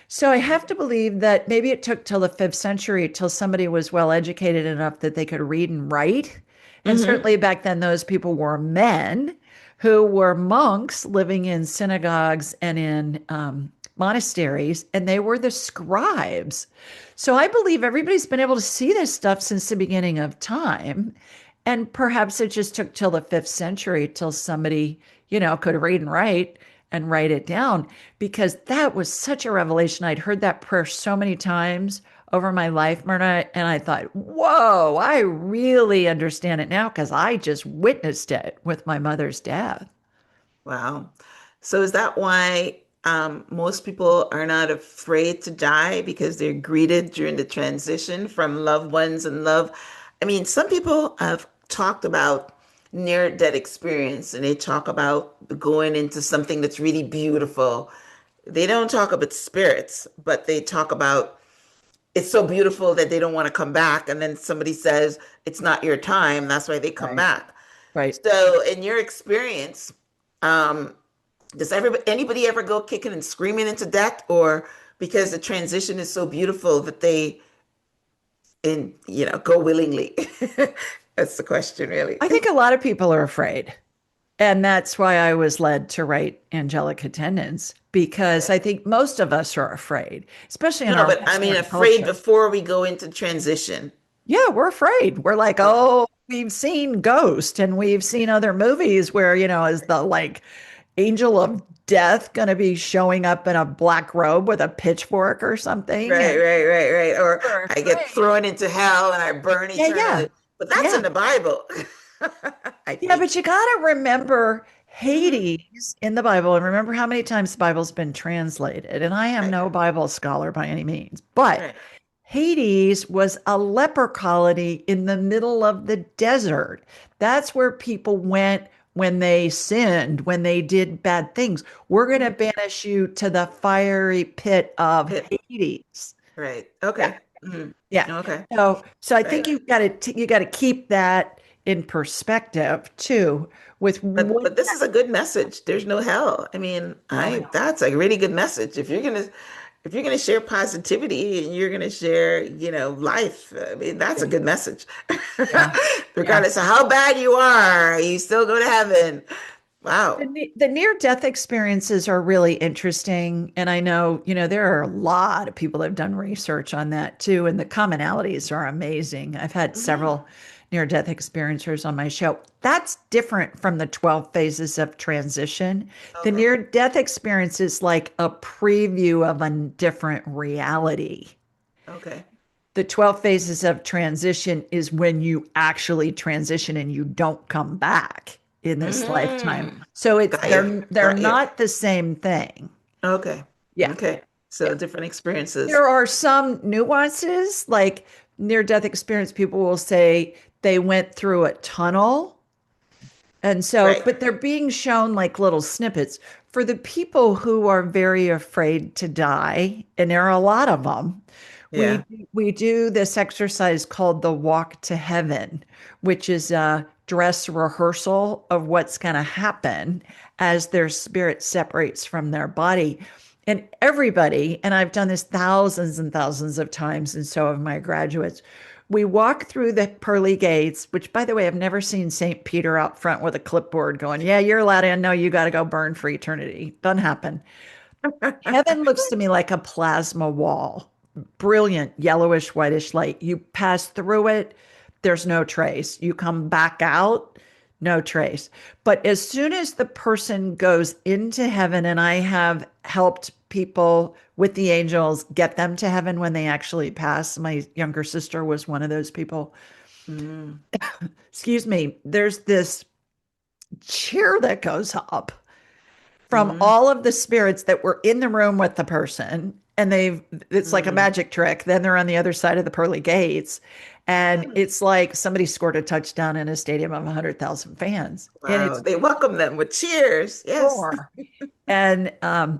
So I have to believe that maybe it took till the 5th century till somebody was well educated enough that they could read and write. And Hmm. certainly back then, those people were men who were monks living in synagogues and in monasteries, and they were the scribes. So I believe everybody's been able to see this stuff since the beginning of time. And perhaps it just took till the 5th century till somebody, could read and write it down because that was such a revelation. I'd heard that prayer so many times over my life, Myrna, and I thought, whoa, I really understand it now because I just witnessed it with my mother's death. Wow. So is that why most people are not afraid to die because they're greeted during the transition from loved ones and love? I mean, some people have talked about near-death experience and they talk about going into something that's really beautiful. They don't talk about spirits, but they talk about it's so beautiful that they don't want to come back. And then somebody says it's not your time. That's why they come Right. back. Right. So, in your experience, um, does anybody ever go kicking and screaming into death, or because the transition is so beautiful that they go willingly? That's the question, really. I think a lot of people are afraid. And that's why I was led to write Angelic Attendance because I think most of us are afraid, especially in No, our but I mean, Western afraid culture. before we go into transition. Yeah, we're afraid. We're like, Oh, oh, we've seen Ghost and we've seen other movies where, is the like angel of death going to be showing up in a black robe with a pitchfork or something? right, And right, right, right. Or we're I get afraid. thrown into hell and I burn Yeah, yeah, eternally. But that's yeah. in the Bible, I Yeah, think. but you got to remember Mhm. Hades in the Bible and remember how many times the Bible's been translated. And I am Right, no Bible scholar by any means, but right. Hades was a leper colony in the middle of the desert. That's where people went when they sinned, when they did bad things. We're going to Mhm. banish you to the fiery pit of Pit. Hades. Right. Yeah. Okay. Mhm. Yeah. Okay. So I think Right. you got to keep that in perspective too with what But this is a good message. There's no hell. I mean, oh, I that's a really good message. If you're gonna share positivity and you're gonna share, life, I mean, that's a yeah. good message. Yeah. Yeah. Regardless of how bad you are, you still go to heaven. Wow. The near-death experiences are really interesting. And I know, there are a lot of people that have done research on that too. And the commonalities are amazing. I've had Mhm. several near-death experiencers on my show. That's different from the 12 phases of transition. The Okay. near-death experience is like a preview of a different reality. Okay. The 12 phases of transition is when you actually transition and you don't come back in this lifetime. Mm. So it's Got you. they're Got you. not the same thing. Okay. Yeah. Okay. Yeah. So different experiences. There are some nuances like near death experience people will say they went through a tunnel. And so, Right. but they're being shown like little snippets for the people who are very afraid to die, and there are a lot of them. We Yeah. we do this exercise called the walk to heaven, which is a dress rehearsal of what's going to happen as their spirit separates from their body. And everybody, and I've done this thousands and thousands of times, and so have my graduates. We walk through the pearly gates, which, by the way, I've never seen St. Peter out front with a clipboard going, yeah, you're allowed in. No, you got to go burn for eternity. Doesn't happen. Heaven looks to me like a plasma wall, brilliant yellowish, whitish light. You pass through it, there's no trace. You come back out, no trace. But as soon as the person goes into heaven, and I have helped people with the angels get them to heaven when they actually pass. My younger sister was one of those people. Mm, Excuse me. There's this cheer that goes up from mm, all of the spirits that were in the room with the person. And it's like a mm. magic trick. Then they're on the other side of the pearly gates. And Mm. it's like somebody scored a touchdown in a stadium of 100,000 fans. And Wow. it's They welcome them with cheers. Yes. roar. And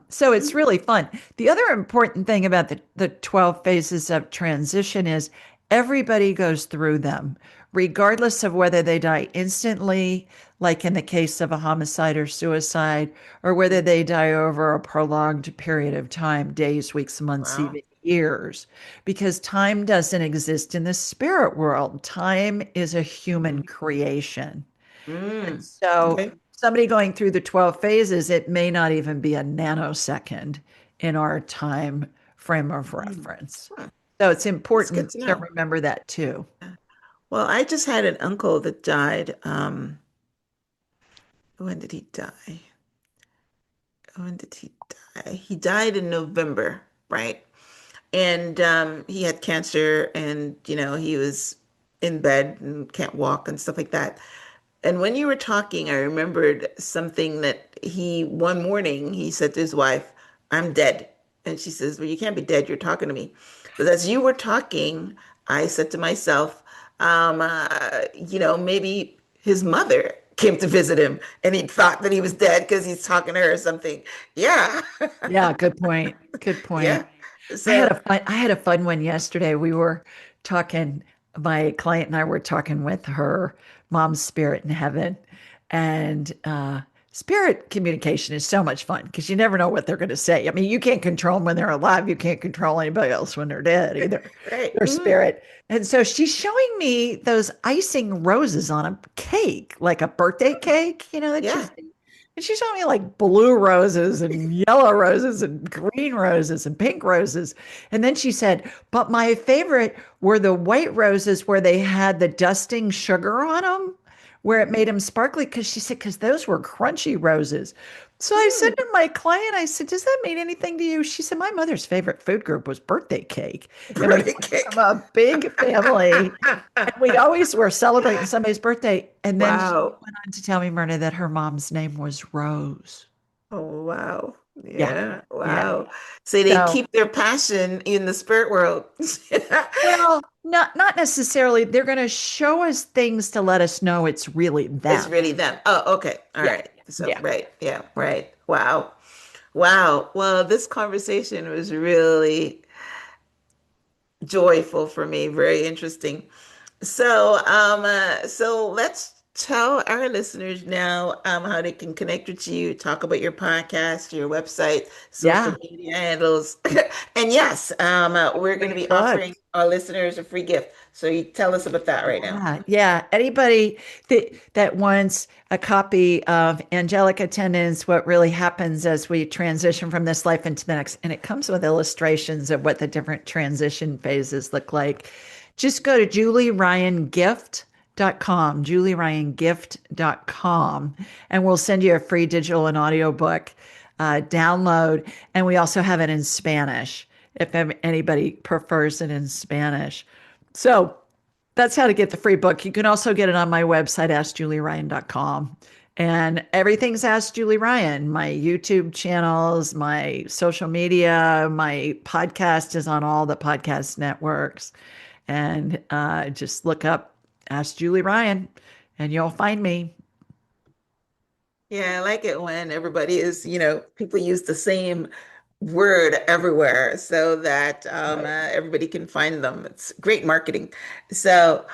so it's really fun. The other important thing about the 12 phases of transition is everybody goes through them, regardless of whether they die instantly, like in the case of a homicide or suicide, or whether they die over a prolonged period of time, days, weeks, months, Wow. even years, because time doesn't exist in the spirit world. Time is a human creation. And Mm. so Okay. somebody going through the 12 phases, it may not even be a nanosecond in our time frame of Mm. reference. Huh. So it's That's good important to to know. remember that too. Well, I just had an uncle that died. When did he die? When did he die? He died in November, right? And he had cancer, and he was in bed and can't walk and stuff like that. And when you were talking, I remembered something that one morning, he said to his wife, "I'm dead." And she says, "Well, you can't be dead. You're talking to me." But as you were talking, I said to myself, maybe his mother came to visit him and he thought that he was dead because he's talking to her or something. Yeah. Yeah, good point. Good point. Yeah. So, I had a fun one yesterday. We were talking, my client and I were talking with her mom's spirit in heaven. And spirit communication is so much fun because you never know what they're going to say. I mean, you can't control them when they're alive. You can't control anybody else when they're dead either. right. Their Mhm. spirit. And so she's showing me those icing roses on a cake, like a birthday cake, that you Yeah. see. And she showed me like blue roses and yellow roses and green roses and pink roses. And then she said, but my favorite were the white roses where they had the dusting sugar on them, where it made them sparkly. Because she said, because those were crunchy roses. So I said Mm. to my client, I said, does that mean anything to you? She said, my mother's favorite food group was birthday cake. And we Birthday come from cake. a big family. And we always were celebrating somebody's birthday. And then she Wow. went on to tell me, Myrna, that her mom's name was Rose. Oh, wow. Yeah. Yeah. Yeah. Wow. So they So, keep their passion in the spirit world. well, not necessarily. They're going to show us things to let us know it's really It's them. really them. Oh, okay. All Yeah. right. So, Yeah. right. Yeah. Right. Wow. Wow. Well, this conversation was really joyful for me, very interesting. So let's tell our listeners now how they can connect with you, talk about your podcast, your website, social Yeah. media handles. And yes, we're going to Free be book. offering our listeners a free gift. So you tell us about that right now. Yeah. Yeah. Anybody that wants a copy of Angelic Attendance, what really happens as we transition from this life into the next, and it comes with illustrations of what the different transition phases look like. Just go to julieryangift.com, and we'll send you a free digital and audio book download. And we also have it in Spanish if anybody prefers it in Spanish. So that's how to get the free book. You can also get it on my website, askjulieryan.com. And everything's Ask Julie Ryan. My YouTube channels, my social media, my podcast is on all the podcast networks. And just look up Ask Julie Ryan and you'll find me. Yeah, I like it when everybody is, people use the same word everywhere so that Right. everybody can find them. It's great marketing. So,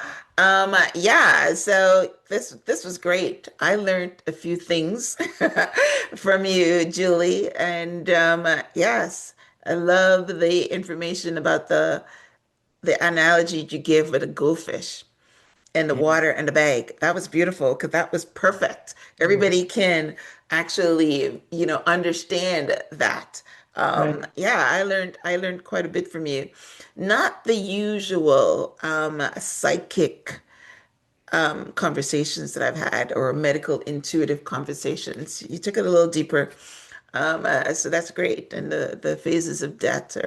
yeah, so this was great. I learned a few things from you, Julie, and yes, I love the information about the analogy you give with a goldfish and the Yeah. water and the bag. That was beautiful because that was perfect. Right. Everybody can actually, understand that. Right. Yeah, I learned quite a bit from you. Not the usual psychic conversations that I've had, or medical intuitive conversations. You took it a little deeper. So that's great. And the phases of death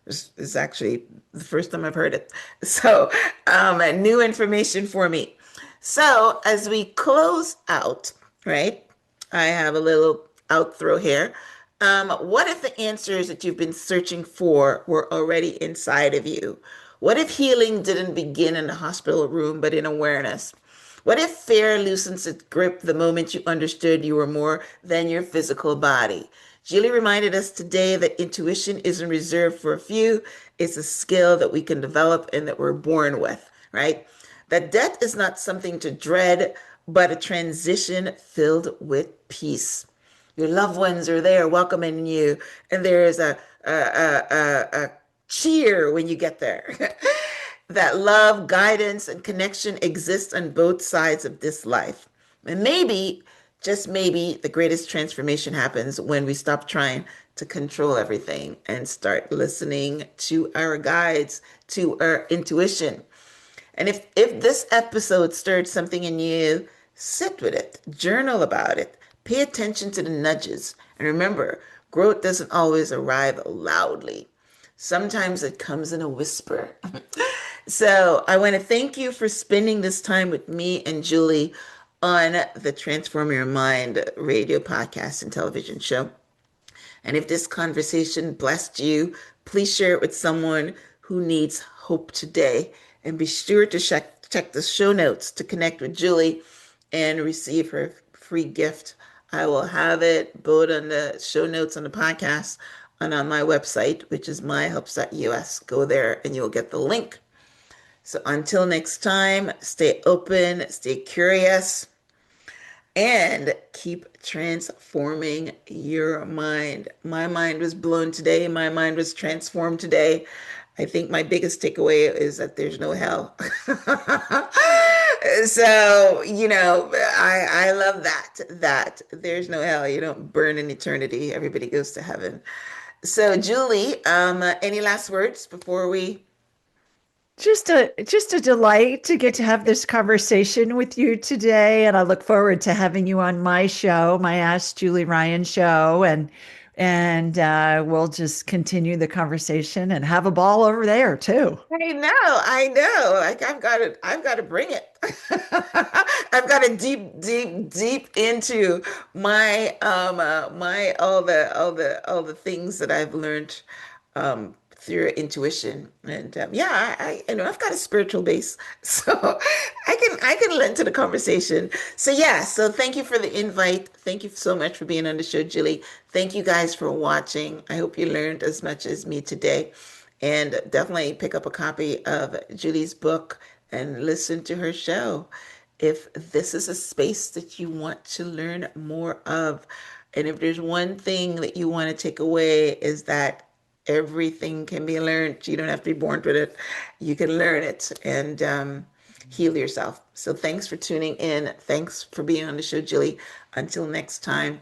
is actually the first time I've heard it. So new information for me. So as we close out, right? I have a little outro here. What if the answers that you've been searching for were already inside of you? What if healing didn't begin in the hospital room, but in awareness? What if fear loosens its grip the moment you understood you were more than your physical body? Julie reminded us today that intuition isn't reserved for a few, it's a skill that we can develop and that we're born with, right? That death is not something to dread, but a transition filled with peace. Your loved ones are there welcoming you, and there's a cheer when you get there. That love, guidance, and connection exist on both sides of this life. And maybe, just maybe, the greatest transformation happens when we stop trying to control everything and start listening to our guides, to our intuition. And if this episode stirred something in you, sit with it, journal about it, pay attention to the nudges. And remember, growth doesn't always arrive loudly. Sometimes it comes in a whisper. So I want to thank you for spending this time with me and Julie on the Transform Your Mind radio podcast and television show. And if this conversation blessed you, please share it with someone who needs hope today. And be sure to check the show notes to connect with Julie and receive her free gift. I will have it both on the show notes on the podcast and on my website, which is myhelps.us. Go there and you'll get the link. So until next time, stay open, stay curious, and keep transforming your mind. My mind was blown today. My mind was transformed today. I think my biggest takeaway is that there's no hell. So, I love that there's no hell. You don't burn in eternity. Everybody goes to heaven. So, Julie, any last words before we? Just a delight to get to have this conversation with you today, and I look forward to having you on my show, my Ask Julie Ryan show, and we'll just continue the conversation and have a ball over there too. I know. Like I've got to bring it. I've got to deep into my my all the things that I've learned through intuition. And yeah, I know I've got a spiritual base, so I can lend to the conversation. So yeah, so thank you for the invite. Thank you so much for being on the show, Julie. Thank you guys for watching. I hope you learned as much as me today. And definitely pick up a copy of Julie's book and listen to her show if this is a space that you want to learn more of. And if there's one thing that you want to take away is that everything can be learned. You don't have to be born with it. You can learn it and heal yourself. So thanks for tuning in. Thanks for being on the show, Julie. Until next time,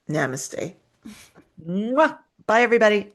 namaste. Mwah. Bye, everybody.